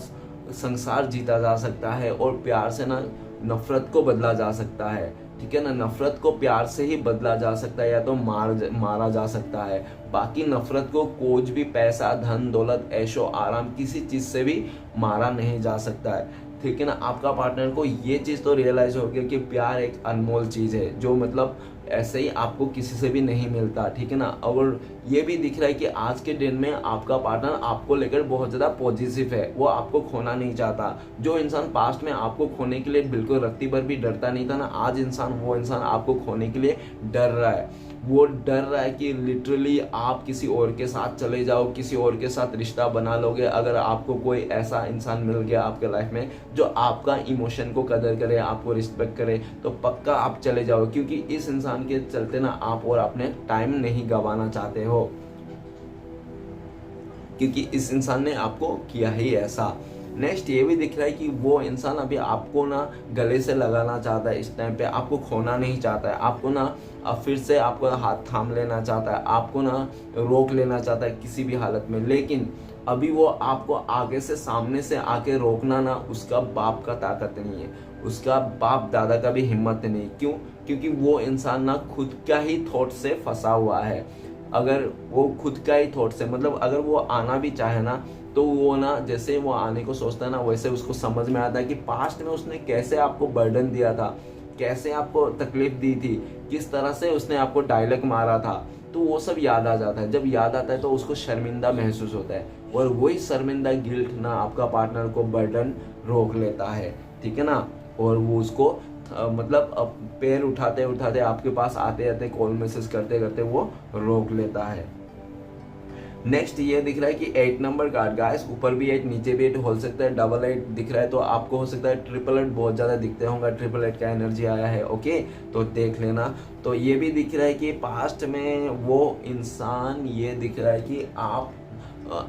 Speaker 1: संसार जीता जा सकता है, और प्यार से ना नफरत को बदला जा सकता है, ठीक है ना। नफरत को प्यार से ही बदला जा सकता है, या तो मारा जा सकता है। बाकी नफरत को कुछ भी पैसा, धन दौलत, ऐशो आराम, किसी चीज़ से भी मारा नहीं जा सकता है, ठीक है ना। आपका पार्टनर को ये चीज़ तो रियलाइज हो गया कि प्यार एक अनमोल चीज़ है, जो मतलब ऐसे ही आपको किसी से भी नहीं मिलता, ठीक है ना। और ये भी दिख रहा है कि आज के दिन में आपका पार्टनर आपको लेकर बहुत ज़्यादा पॉजिटिव है, वो आपको खोना नहीं चाहता। जो इंसान पास्ट में आपको खोने के लिए बिल्कुल रत्ती भर भी डरता नहीं था ना, आज वो इंसान आपको खोने के लिए डर रहा है। वो डर रहा है कि लिटरली आप किसी और के साथ चले जाओ, किसी और के साथ रिश्ता बना लोगे। अगर आपको कोई ऐसा इंसान मिल गया आपके लाइफ में जो आपका इमोशन को कदर करे, आपको रिस्पेक्ट करे, तो पक्का आप चले जाओ, क्योंकि इस इंसान के चलते ना आप और अपने टाइम नहीं गंवाना चाहते हो, क्योंकि इस इंसान ने आपको किया ही ऐसा। नेक्स्ट ये भी दिख रहा है कि वो इंसान अभी आपको ना गले से लगाना चाहता है, इस टाइम पे आपको खोना नहीं चाहता है, आपको ना फिर से आपको हाथ थाम लेना चाहता है, आपको ना रोक लेना चाहता है किसी भी हालत में। लेकिन अभी वो आपको आगे से, सामने से आके रोकना ना उसका बाप का ताकत नहीं है, उसका बाप दादा का भी हिम्मत नहीं। क्यों? क्योंकि वो इंसान ना खुद का ही थॉट से फंसा हुआ है। अगर वो खुद का ही थॉट से, मतलब अगर वो आना भी चाहे ना, तो वो ना जैसे वो आने को सोचता है ना, वैसे उसको समझ में आता है कि पास्ट में उसने कैसे आपको बर्डन दिया था, कैसे आपको तकलीफ दी थी, किस तरह से उसने आपको डायलॉग मारा था। तो वो सब याद आ जाता है। जब याद आता है तो उसको शर्मिंदा महसूस होता है, और वही शर्मिंदा गिल्ट ना आपका पार्टनर को बर्डन रोक लेता है, ठीक है ना। और वो उसको मतलब पैर उठाते उठाते आपके पास आते आते कॉल मैसेज करते करते वो रोक लेता है। नेक्स्ट ये दिख रहा है कि 8 नंबर कार्ड, गाइस ऊपर भी 8 नीचे भी 8 हो सकता है, डबल 8 दिख रहा है तो आपको हो सकता है ट्रिपल 8 बहुत ज्यादा दिखते होंगे, ट्रिपल 8 का एनर्जी आया है, ओके तो देख लेना। तो ये भी दिख रहा है कि पास्ट में वो इंसान, ये दिख रहा है कि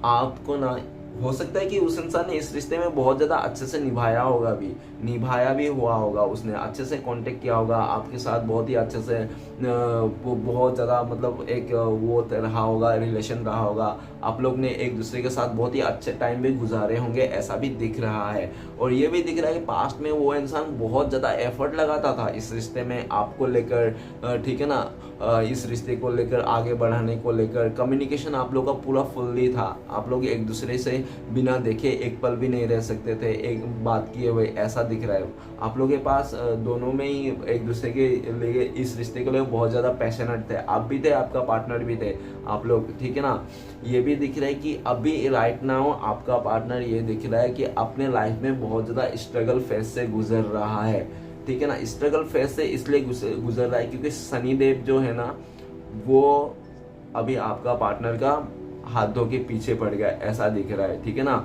Speaker 1: आपको ना हो सकता है कि उस इंसान ने इस रिश्ते में बहुत ज्यादा अच्छे से निभाया भी हुआ होगा, उसने अच्छे से कांटेक्ट किया होगा आपके साथ, बहुत ही अच्छे से वो बहुत ज्यादा मतलब एक वो रहा होगा, रिलेशन रहा होगा, आप लोग ने एक दूसरे के साथ बहुत ही अच्छे टाइम भी गुजारे होंगे, ऐसा भी दिख रहा है। और ये भी दिख रहा है कि पास्ट में वो इंसान बहुत ज्यादा एफर्ट लगाता था इस रिश्ते में आपको लेकर, ठीक है ना, इस रिश्ते को लेकर आगे बढ़ाने को लेकर। कम्युनिकेशन आप लोग का पूरा फुल्ली था, आप लोग एक दूसरे से बिना देखे एक पल भी नहीं रह सकते थे एक बात किए हुए, ऐसा दिख रहा है। आप लोग के पास दोनों में ही एक दूसरे के लिए, इस रिश्ते के लिए बहुत ज़्यादा पैशनेट थे, आप भी थे, आपका पार्टनर भी थे आप लोग, ठीक है ना। ये भी दिख रहा है कि अभी राइट नाउ आपका पार्टनर, ये दिख रहा है कि अपने लाइफ में बहुत ज़्यादा स्ट्रगल फेज से गुजर रहा है, ठीक है ना। स्ट्रगल फेज से इसलिए गुजर रहा है क्योंकि शनिदेव जो है ना वो अभी आपका पार्टनर का हाथ धो के पीछे पड़ गया, ऐसा दिख रहा है, ठीक है ना।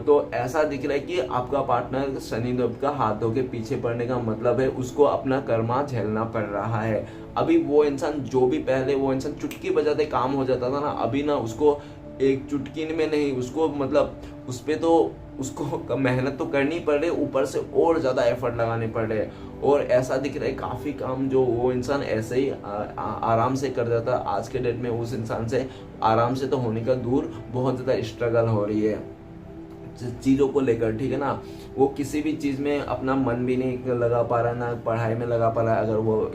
Speaker 1: तो ऐसा दिख रहा है कि आपका पार्टनर शनिदेव का हाथ धो के पीछे पड़ने का मतलब है उसको अपना कर्मा झेलना पड़ रहा है। अभी वो इंसान जो भी पहले वो इंसान चुटकी बजाते काम हो जाता था ना, अभी ना उसको एक चुटकी में नहीं, उसको मतलब उस पे तो उसको मेहनत तो करनी पड़ रही है, ऊपर से और ज़्यादा एफर्ट लगाने पड़ रहे हैं। और ऐसा दिख रहा है काफ़ी काम जो वो इंसान ऐसे ही आराम से कर देता, आज के डेट में उस इंसान से आराम से तो होने का दूर, बहुत ज़्यादा स्ट्रगल हो रही है चीज़ों को लेकर, ठीक है ना। वो किसी भी चीज़ में अपना मन भी नहीं लगा पा रहा है, ना पढ़ाई में लगा पा रहा है, अगर वो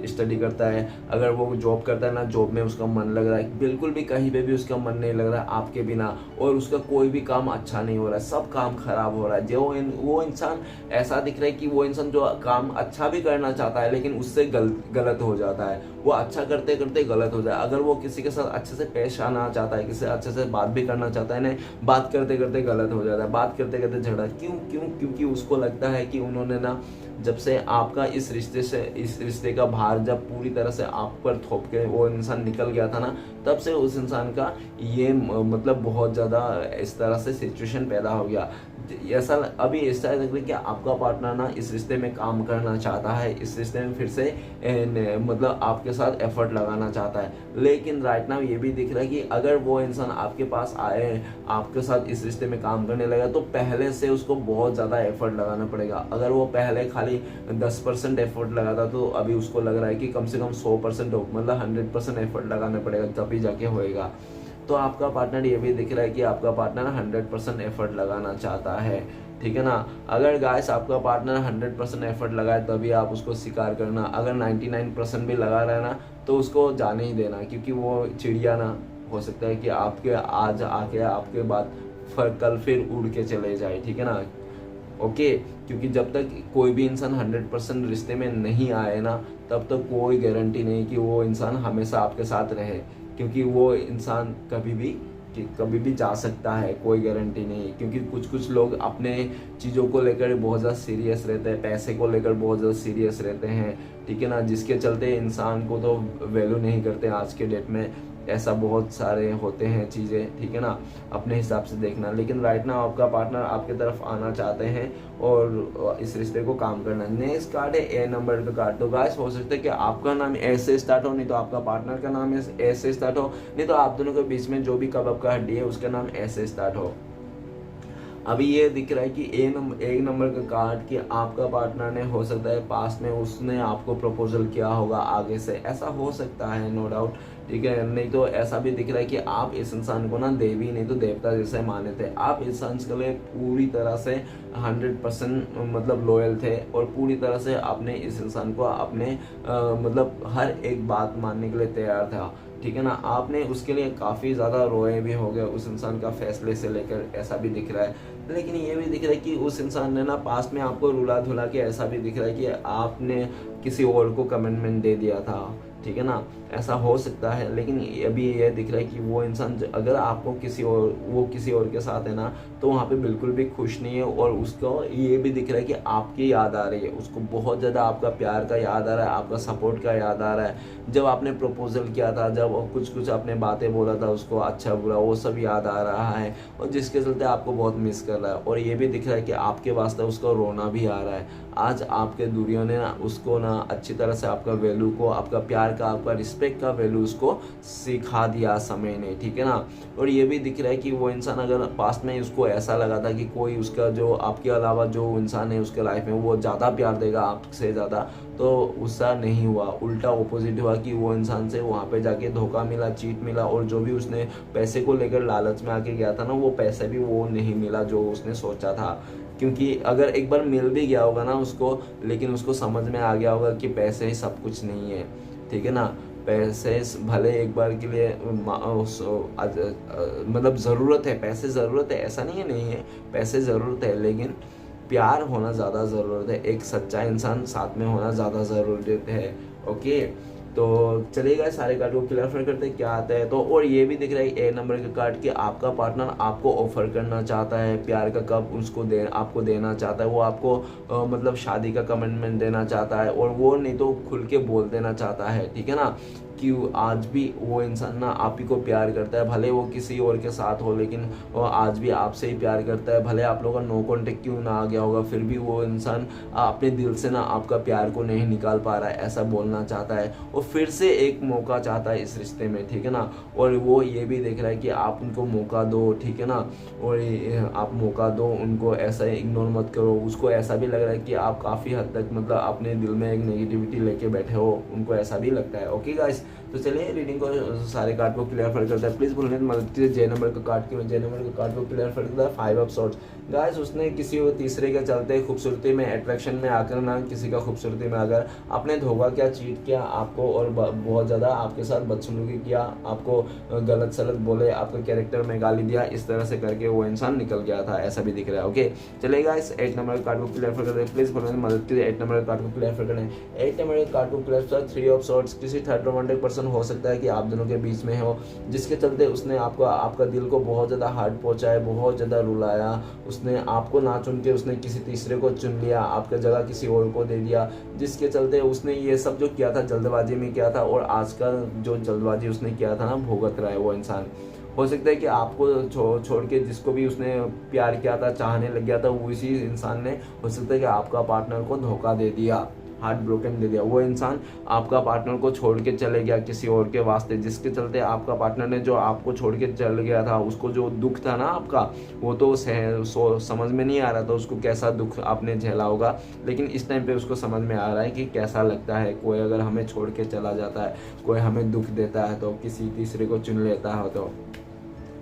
Speaker 1: स्टडी करता है, अगर वो जॉब करता है ना, जॉब में उसका मन लग रहा है, बिल्कुल भी कहीं पे भी उसका मन नहीं लग रहा है आपके बिना, और उसका कोई भी काम अच्छा नहीं हो रहा है, सब काम खराब हो रहा है। जो वो इंसान ऐसा दिख रहा है कि वो इंसान जो काम अच्छा भी करना चाहता है लेकिन उससे गलत हो जाता है, वो अच्छा करते करते गलत हो जाए। अगर वो किसी के साथ अच्छे से पेश आना चाहता है, किसी से अच्छे से बात भी करना चाहता है ना, बात करते करते गलत हो जाता है, बात करते करते झगड़ा। क्योंकि उसको लगता है कि उन्होंने ना, जब से आपका इस रिश्ते का भार जब पूरी तरह से आप पर थोप के वो इंसान निकल गया था ना, तब से उस इंसान का ये मतलब बहुत ज़्यादा इस तरह से सिचुएशन पैदा हो गया। ऐसा अभी ऐसा लग रहा है कि आपका पार्टनर ना इस रिश्ते में काम करना चाहता है, इस रिश्ते में फिर से मतलब आपके साथ एफर्ट लगाना चाहता है। लेकिन राइट नाउ ये भी दिख रहा है कि अगर वो इंसान आपके पास आए, आपके साथ इस रिश्ते में काम करने लगा, तो पहले से उसको बहुत ज़्यादा एफर्ट लगाना पड़ेगा। अगर वो पहले खाली 10% एफर्ट लगाता तो अभी उसको लग रहा है कि कम से कम 100% मतलब 100% एफर्ट लगाना पड़ेगा, तभी जाके होएगा। तो आपका पार्टनर, ये भी दिख रहा है कि आपका पार्टनर 100% एफर्ट लगाना चाहता है, ठीक है ना। अगर गाइस आपका पार्टनर 100% एफर्ट लगाए तभी आप उसको स्वीकार करना, अगर 99% भी लगा रहा है ना तो उसको जाने ही देना, क्योंकि वो चिड़िया ना हो सकता है कि आपके आज आके आपके बाद कल फिर उड़ के चले जाए, ठीक है ना, ओके। क्योंकि जब तक कोई भी इंसान 100% रिश्ते में नहीं आए ना, तब तक कोई गारंटी नहीं कि वो इंसान हमेशा आपके साथ रहे, क्योंकि वो इंसान कभी भी जा सकता है, कोई गारंटी नहीं। क्योंकि कुछ लोग अपने चीज़ों को लेकर बहुत ज़्यादा सीरियस रहते हैं, पैसे को लेकर बहुत ज़्यादा सीरियस रहते हैं, ठीक है ना, जिसके चलते इंसान को तो वैल्यू नहीं करते आज के डेट में। ऐसा बहुत सारे होते हैं चीज़ें, ठीक है ना, अपने हिसाब से देखना। लेकिन राइट नाउ आपका पार्टनर आपके तरफ आना चाहते हैं और इस रिश्ते को काम करना। नेक्स्ट कार्ड है ए नंबर का कार्ड। तो गाइस हो सकता है कि आपका नाम ए से स्टार्ट हो, नहीं तो आपका पार्टनर का नाम ए से स्टार्ट हो, नहीं तो आप दोनों के बीच में जो भी कबाब का हड्डी है उसका नाम ए से स्टार्ट हो। अभी ये दिख रहा है कि एक नंबर का कार्ड कि आपका पार्टनर ने हो सकता है पास्ट में उसने आपको प्रपोजल किया होगा आगे से, ऐसा हो सकता है, नो डाउट, ठीक है। नहीं तो ऐसा भी दिख रहा है कि आप इस इंसान को ना देवी नहीं तो देवता जैसे माने थे, आप इस इंसान के लिए पूरी तरह से 100% मतलब लॉयल थे, और पूरी तरह से आपने इस इंसान को अपने मतलब हर एक बात मानने के लिए तैयार था। ठीक है ना। आपने उसके लिए काफ़ी ज़्यादा रोए भी हो गए उस इंसान का फैसले से लेकर, ऐसा भी दिख रहा है। लेकिन ये भी दिख रहा है कि उस इंसान ने ना पास्ट में आपको रुला धुला के, ऐसा भी दिख रहा है कि आपने किसी और को कमिटमेंट दे दिया था, ठीक है ना, ऐसा हो सकता है। लेकिन अभी ये दिख रहा है कि वो इंसान अगर आपको किसी और के साथ है ना, तो वहाँ पे बिल्कुल भी खुश नहीं है। और उसको ये भी दिख रहा है कि आपकी याद आ रही है, उसको बहुत ज़्यादा आपका प्यार का याद आ रहा है, आपका सपोर्ट का याद आ रहा है। जब आपने प्रपोजल किया था, जब कुछ आपने बातें बोला था उसको, अच्छा बुरा वो सब याद आ रहा है, और जिसके चलते आपको बहुत मिस कर रहा है। और ये भी दिख रहा है कि आपके वास्ते उसको रोना भी आ रहा है। आज आपके दूरियों ने ना उसको ना अच्छी तरह से आपका वैल्यू को, आपका प्यार का, आपका रिस्पेक्ट का वैल्यू उसको सिखा दिया समय ने, ठीक है ना। और ये भी दिख रहा है कि वो इंसान अगर पास्ट में उसको ऐसा लगा था कि कोई उसका जो आपके अलावा जो इंसान है उसके लाइफ में वो ज़्यादा प्यार देगा आपसे ज़्यादा, तो उसका नहीं हुआ, उल्टा ऑपोजिट हुआ कि वो इंसान से वहाँ पे जाके धोखा मिला, चीट मिला। और जो भी उसने पैसे को लेकर लालच में आके गया था ना, वो पैसे भी वो नहीं मिला जो उसने सोचा था। क्योंकि अगर एक बार मिल भी गया होगा ना उसको, लेकिन उसको समझ में आ गया होगा कि पैसे ही सब कुछ नहीं है, ठीक है ना। पैसे भले एक बार के लिए मतलब ज़रूरत है, पैसे ज़रूरत है, ऐसा नहीं है नहीं है, पैसे ज़रूरत है, लेकिन प्यार होना ज़्यादा ज़रूरत है। एक सच्चा इंसान साथ में होना ज़्यादा ज़रूरत है। ओके, तो चलिएगा सारे कार्ड को क्लियर करते क्या आता है। तो और ये भी दिख रहा है ए नंबर का कार्ड कि आपका पार्टनर आपको ऑफर करना चाहता है प्यार का कप, उसको आपको देना चाहता है। वो आपको मतलब शादी का कमिटमेंट देना चाहता है, और वो नहीं तो खुल के बोल देना चाहता है, ठीक है ना, कि आज भी वो इंसान ना आप ही को प्यार करता है। भले वो किसी और के साथ हो, लेकिन वो आज भी आपसे ही प्यार करता है। भले आप लोगों का नो कॉन्टेक्ट क्यों ना आ गया होगा, फिर भी वो इंसान अपने दिल से ना आपका प्यार को नहीं निकाल पा रहा है, ऐसा बोलना चाहता है। और फिर से एक मौका चाहता है इस रिश्ते में, ठीक है ना। और वो ये भी देख रहा है कि आप उनको मौका दो, ठीक है ना, और आप मौका दो उनको, ऐसा इग्नोर मत करो। उसको ऐसा भी लग रहा है कि आप काफ़ी हद तक मतलब अपने दिल में एक नेगेटिविटी लेके बैठे हो, उनको ऐसा भी लगता है। ओके गाइस, तो चलिए रीडिंग को सारे कार्ड को क्लियर करता है। प्लीज बोलने मदद कीजिए जे नंबर का कार्ड की, जे नंबर का कार्ड को क्लियर करता है 5 ऑफ सॉर्ड्स। गाइस, उसने किसी तीसरे के चलते खूबसूरती में, अट्रैक्शन में आकर ना, किसी का खूबसूरती में आकर आपने धोखा किया, चीट किया आपको, और बहुत ज़्यादा आपके साथ बदसलूकी किया, आपको गलत सलत बोले, आपके कैरेक्टर में गाली दिया, इस तरह से करके वो इंसान निकल गया था, ऐसा भी दिख रहा है। ओके, चलेगा इस 8 नंबर कार्ड को क्लियर करते हैं। प्लीज बोलने मदद कीजिए 8 नंबर कार्ड को क्लियर करने। 8 नंबर कार्ड को क्लियर 3 ऑफ सॉर्ड्स। किसी थर्ड रोमांटिक पर्सन हो सकता है कि आप दोनों के बीच में हो, जिसके चलते उसने आपका दिल को बहुत ज़्यादा हार्ट पहुंचा है, बहुत ज़्यादा रुलाया। उसने आपको ना चुन के उसने किसी तीसरे को चुन लिया, आपका जगह किसी और को दे दिया, जिसके चलते उसने ये सब जो किया था जल्दबाजी में किया था, और आज का जो जल्दबाजी उसने किया था ना, भुगत रहा है वो इंसान। हो सकता है कि आपको छोड़ के जिसको भी उसने प्यार किया था, चाहने लग गया था, वो इसी इंसान ने हो सकता है कि आपका पार्टनर को धोखा दे दिया, हार्ट ब्रोकन दे दिया। वो इंसान आपका पार्टनर को छोड़ के चले गया किसी और के वास्ते, जिसके चलते आपका पार्टनर ने जो आपको छोड़ के चल गया था, उसको जो दुख था ना आपका, वो तो समझ में नहीं आ रहा था उसको कैसा दुख आपने झेला होगा। लेकिन इस टाइम पे उसको समझ में आ रहा है कि कैसा लगता है कोई अगर हमें छोड़ के चला जाता है, कोई हमें दुख देता है, तो किसी तीसरे को चुन लेता है, तो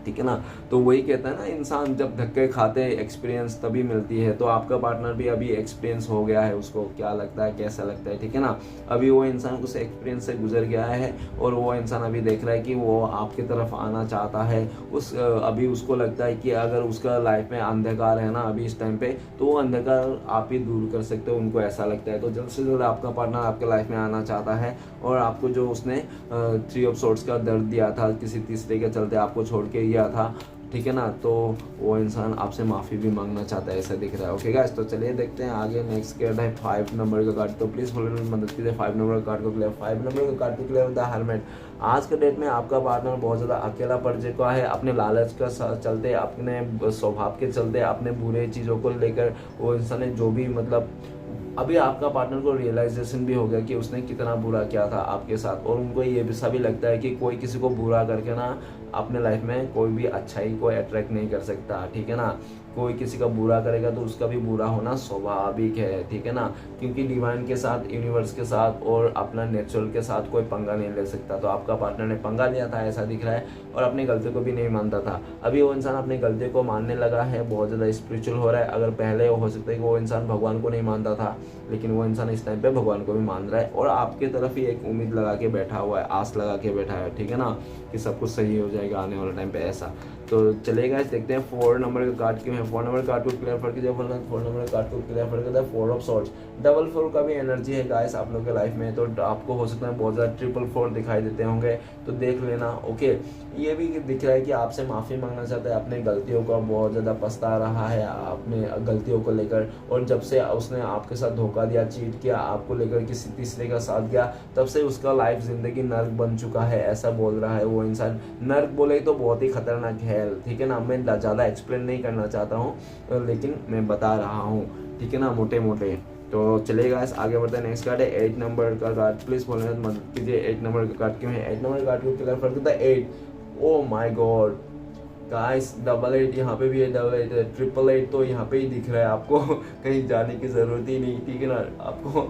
Speaker 1: ठीक है ना। तो वही कहता है ना, इंसान जब धक्के खाते हैं एक्सपीरियंस तभी मिलती है। तो आपका पार्टनर भी अभी एक्सपीरियंस हो गया है, उसको क्या लगता है, कैसा लगता है, ठीक है ना। अभी वो इंसान उस एक्सपीरियंस से गुजर गया है, और वो इंसान अभी देख रहा है कि वो आपकी तरफ आना चाहता है। अभी उसको लगता है कि अगर उसका लाइफ में अंधकार है ना अभी इस टाइम पे, तो वो अंधकार आप ही दूर कर सकते हो, उनको ऐसा लगता है। तो जल्द से जल्द आपका पार्टनर आपके लाइफ में आना चाहता है, और आपको जो उसने 3 ऑफ सॉर्ड्स का दर्द दिया था, किसी तीसरे के चलते आपको छोड़ के था, ठीक है ना, तो वो इंसान आपसे माफ़ी भी मांगना चाहता है, ऐसा दिख रहा है। ओके गाइस, तो चलिए देखते हैं आगे। नेक्स्ट कार्ड है 5 नंबर का कार्ड। तो प्लीज़ फॉलो मदद कीजिए 5 नंबर का कार्ड को क्लियर। 5 नंबर का कार्ड को क्लियर होता है हरमेट। आज के डेट में आपका पार्टनर बहुत ज़्यादा अकेला पड़ चुका है, अपने लालच का चलते, अपने स्वभाव के चलते, अपने बुरे चीज़ों को लेकर वो इंसान ने जो भी मतलब अभी आपका पार्टनर को रियलाइजेशन भी हो गया कि उसने कितना बुरा किया था आपके साथ, और उनको ये भी सभी लगता है कि कोई किसी को बुरा करके ना अपने लाइफ में कोई भी अच्छाई को अट्रैक्ट नहीं कर सकता, ठीक है ना। कोई किसी का बुरा करेगा तो उसका भी बुरा होना स्वाभाविक है, ठीक है ना, क्योंकि डिवाइन के साथ, यूनिवर्स के साथ और अपना नेचुरल के साथ कोई पंगा नहीं ले सकता। तो आपका पार्टनर ने पंगा लिया था ऐसा दिख रहा है, और अपनी गलती को भी नहीं मानता था। अभी वो इंसान अपनी गलती को मानने लगा है, बहुत ज़्यादा स्पिरिचुअल हो रहा है। अगर पहले हो सकता है कि वो इंसान भगवान को नहीं मानता था, लेकिन वो इंसान इस टाइम पे भगवान को भी मान रहा है, और आपके तरफ ही एक उम्मीद लगा के बैठा हुआ है, आस लगा के बैठा है, ठीक है ना, कि सब कुछ सही हो जाएगा आने वाले टाइम पे ऐसा। तो चलेगा, देखते हैं 4 नंबर का कार्ड क्यों है। 4 नंबर कार्ड को क्लियर करके जब 4 नंबर कार्ड को क्लियर करके 4 ऑफ सॉर्ड्स, डबल 4 का भी एनर्जी है गाइस आप लोग के लाइफ में। तो आपको हो सकता है बहुत ज़्यादा 444 दिखाई देते होंगे, तो देख लेना। ओके, ये भी दिख रहा है कि आपसे माफ़ी मांगना चाहता है, अपने गलतियों का बहुत ज़्यादा पछता रहा है अपने गलतियों को लेकर, और जब से उसने आपके साथ धोखा दिया, चीट किया, आपको लेकर किसी तीसरे का साथ गया, तब से उसका लाइफ जिंदगी नर्क बन चुका है, ऐसा बोल रहा है वो इंसान। नर्क बोले तो बहुत ही खतरनाक है, ठीक है ना। मैं ज़्यादा एक्सप्लेन नहीं करना चाहता हूँ, लेकिन मैं बता रहा हूँ, ठीक है ना, मोटे मोटे। तो चलेगा, आगे बढ़ते हैं। नेक्स्ट कार्ड है 8 नंबर का कार्ड। प्लीज बोलने में मदद कीजिए, 8 नंबर का कार्ड क्यों है। 8 नंबर कार्ड को क्लियर कर देता है 8। ओ माय गॉड गाइस, 88 यहाँ पे भी है, 88 888 तो यहाँ पे ही दिख रहा है आपको कहीं जाने की जरूरत ही नहीं, ठीक है ना, आपको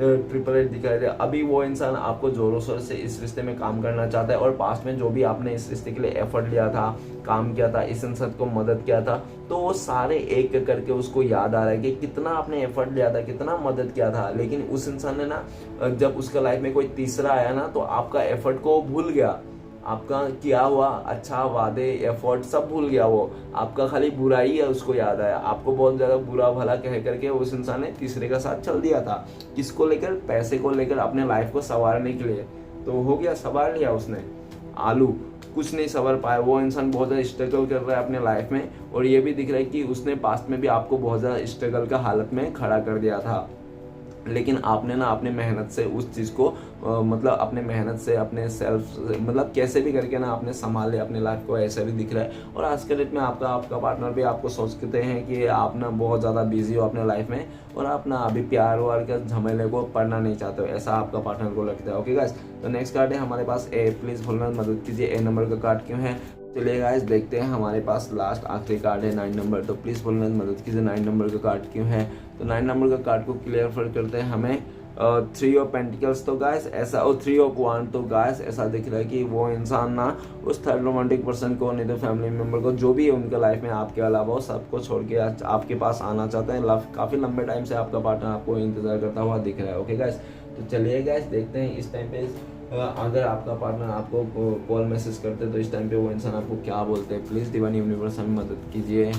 Speaker 1: 888 दिखाई दे। अभी वो इंसान आपको जोरों शोर से इस रिश्ते में काम करना चाहता है, और पास्ट में जो भी आपने इस रिश्ते के लिए एफर्ट लिया था, काम किया था, इस इंसान को मदद किया था, तो वो सारे एक करके उसको याद आ रहा है कि कितना आपने एफर्ट लिया था, कितना मदद किया था। लेकिन उस इंसान ने ना, जब उसका लाइफ में कोई तीसरा आया ना, तो आपका एफर्ट को भूल गया, आपका किया हुआ अच्छा वादे एफर्ट सब भूल गया। वो आपका खाली बुराई है उसको याद आया, आपको बहुत ज़्यादा बुरा भला कह करके उस इंसान ने तीसरे का साथ चल दिया था। किसको लेकर, पैसे को लेकर, अपने लाइफ को संवारने के लिए। तो हो गया, संवार लिया उसने, आलू कुछ नहीं संवर पाया। वो इंसान बहुत ज़्यादा स्ट्रगल कर रहा है अपने लाइफ में, और ये भी दिख रहा है कि उसने पास्ट में भी आपको बहुत ज़्यादा स्ट्रगल का हालत में खड़ा कर दिया था, लेकिन आपने ना अपने मेहनत से उस चीज़ को मतलब अपने मेहनत से, अपने सेल्फ, मतलब कैसे भी करके ना आपने संभाले अपने लाइफ को, ऐसा भी दिख रहा है। और आज के डेट में आपका पार्टनर भी आपको सोचते हैं कि आप ना बहुत ज़्यादा बिजी हो अपने लाइफ में, और आप ना अभी प्यार वार के झमेले को पढ़ना नहीं चाहते हो, ऐसा आपका पार्टनर को लगता है। ओके गाइस, तो नेक्स्ट कार्ड है हमारे पास ए। प्लीज़ बोलना मदद कीजिए, ए नंबर का कार्ड क्यों है। चलिए गाइस, देखते हैं हमारे पास लास्ट आखिरी कार्ड है 9 नंबर। तो प्लीज़ बोलना मदद कीजिए, 9 नंबर का कार्ड क्यों है। तो 9 नंबर का कार्ड को क्लियर करते हैं हमें 3 ऑफ पेंटिकल्स। तो गाइस ऐसा, और 3 ऑफ वांड। तो गाइस ऐसा दिख रहा है कि वो इंसान ना उस थर्ड रोमांटिक पर्सन को, नहीं तो फैमिली मेंबर को, जो भी है उनके लाइफ में आपके अलावा, वो सबको छोड़ के आपके पास आना चाहते हैं। काफ़ी लंबे टाइम से आपका पार्टनर आपको इंतजार करता हुआ दिख रहा है। ओके गाइस, तो चलिए गाइस देखते हैं इस टाइम पे अगर आपका पार्टनर आपको कॉल मैसेज करते तो इस टाइम पे वो इंसान आपको क्या बोलते हैं। प्लीज़ डिवाइन यूनिवर्स हमें मदद कीजिए।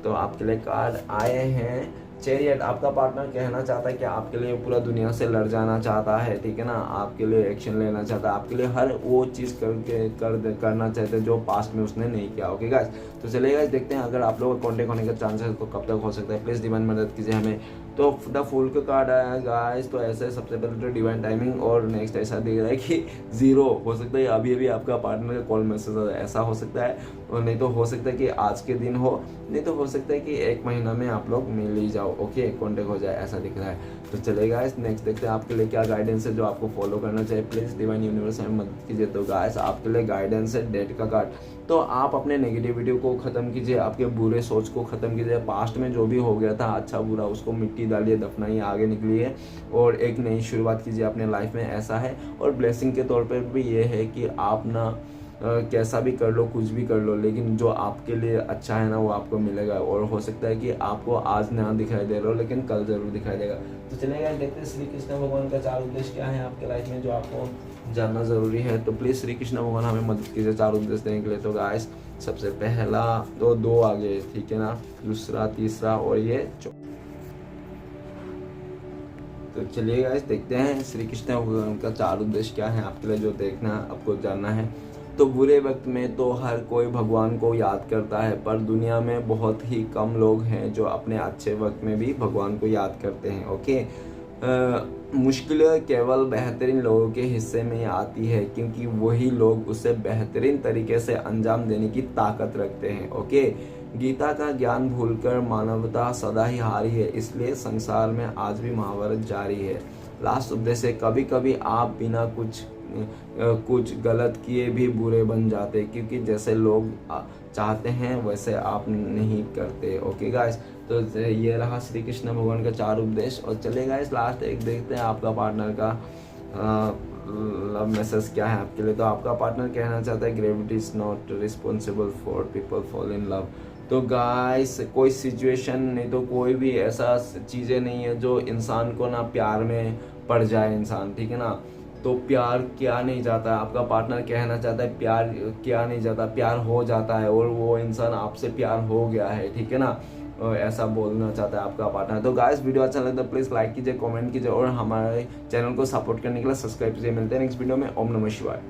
Speaker 1: तो आपके लिए कार्ड आए हैं चैरियट। आपका पार्टनर कहना चाहता है कि आपके लिए पूरा दुनिया से लड़ जाना चाहता है, ठीक है ना, आपके लिए एक्शन लेना चाहता है, आपके लिए हर वो चीज़ करना चाहते हैं जो पास्ट में उसने नहीं किया। ओके गाइस, तो चलिए गाइस देखते हैं अगर आप लोगों का कॉन्टेक्ट होने का चांसेस तो कब तक हो सकता है। प्लीज़ डिवाइन मदद कीजिए हमें। तो द फूल का कार्ड आया गाइस। तो ऐसे सबसे पहले तो डिवाइन टाइमिंग, और नेक्स्ट ऐसा दिख रहा है कि 0 हो सकता है अभी अभी आपका पार्टनर का कॉल मैसेज ऐसा हो सकता है, और नहीं तो हो सकता है कि आज के दिन हो, नहीं तो हो सकता है कि 1 महीना में आप लोग मिल ही जाओ। ओके, कॉन्टेक्ट हो जाए, ऐसा दिख रहा है। तो चलेगा गाइस, नेक्स्ट देखते हैं आपके लिए क्या गाइडेंस है जो आपको फॉलो करना चाहिए। प्लीज़ डिवाइन यूनिवर्स में मदद कीजिए। तो गाइस आपके लिए गाइडेंस है डेट का कार्ड। तो आप अपने नेगेटिविटी को ख़त्म कीजिए, आपके बुरे सोच को ख़त्म कीजिए, पास्ट में जो भी हो गया था अच्छा बुरा उसको मिट्टी डालिए, दफनाइए, आगे निकलिए और एक नई शुरुआत कीजिए अपने लाइफ में, ऐसा है। और ब्लेसिंग के तौर पर भी ये है कि आप ना कैसा भी कर लो, कुछ भी कर लो, लेकिन जो आपके लिए अच्छा है ना वो आपको मिलेगा। और हो सकता है कि आपको आज ना दिखाई दे रहा हो, लेकिन कल जरूर दिखाई देगा। तो चलेगा देखते हैं श्री कृष्ण भगवान का 4 उद्देश्य क्या है आपके लाइफ में जो आपको जानना ज़रूरी है। तो प्लीज़ श्री कृष्ण भगवान हमें मदद कीजिए 4 उद्देश्य देने के लिए। तो गाइस सबसे पहला तो 2 आगे, ठीक है ना, दूसरा, तीसरा और ये तो चलिए गाइस देखते हैं श्री कृष्ण भगवान का 4 उद्देश्य क्या है आपके लिए जो देखना आपको जानना है। तो बुरे वक्त में तो हर कोई भगवान को याद करता है, पर दुनिया में बहुत ही कम लोग हैं जो अपने अच्छे वक्त में भी भगवान को याद करते हैं। ओके, मुश्किलें केवल बेहतरीन लोगों के हिस्से में आती है, क्योंकि वही लोग उसे बेहतरीन तरीके से अंजाम देने की ताकत रखते हैं। ओके, गीता का ज्ञान भूलकर मानवता सदा ही हारी है, इसलिए संसार में आज भी महाभारत जारी है। लास्ट उद्देश्य, कभी कभी आप बिना कुछ कुछ गलत किए भी बुरे बन जाते, क्योंकि जैसे लोग चाहते हैं वैसे आप नहीं करते। ओके गाइस, तो ये रहा श्री कृष्ण भगवान का 4 उपदेश। और चलिए गाइस लास्ट एक देखते हैं आपका पार्टनर का लव मैसेज क्या है आपके लिए। तो आपका पार्टनर कहना चाहता है gravity is not responsible for people fall in love. तो गाइस कोई सिचुएशन नहीं तो कोई भी ऐसा चीज़ें नहीं है जो इंसान को ना प्यार में पड़ जाए इंसान, ठीक है ना। तो प्यार किया नहीं जाता, आपका पार्टनर कहना चाहता है प्यार किया नहीं जाता, प्यार हो जाता है, और वो इंसान आपसे प्यार हो गया है, ठीक है ना। ऐसा बोलना चाहता है आपका पार्टनर। तो गाइस वीडियो अच्छा लगता है प्लीज़ लाइक कीजिए, कमेंट कीजिए और हमारे चैनल को सपोर्ट करने के लिए सब्सक्राइब कीजिए। मिलते हैं नेक्स्ट वीडियो में। ओम नमः शिवाय।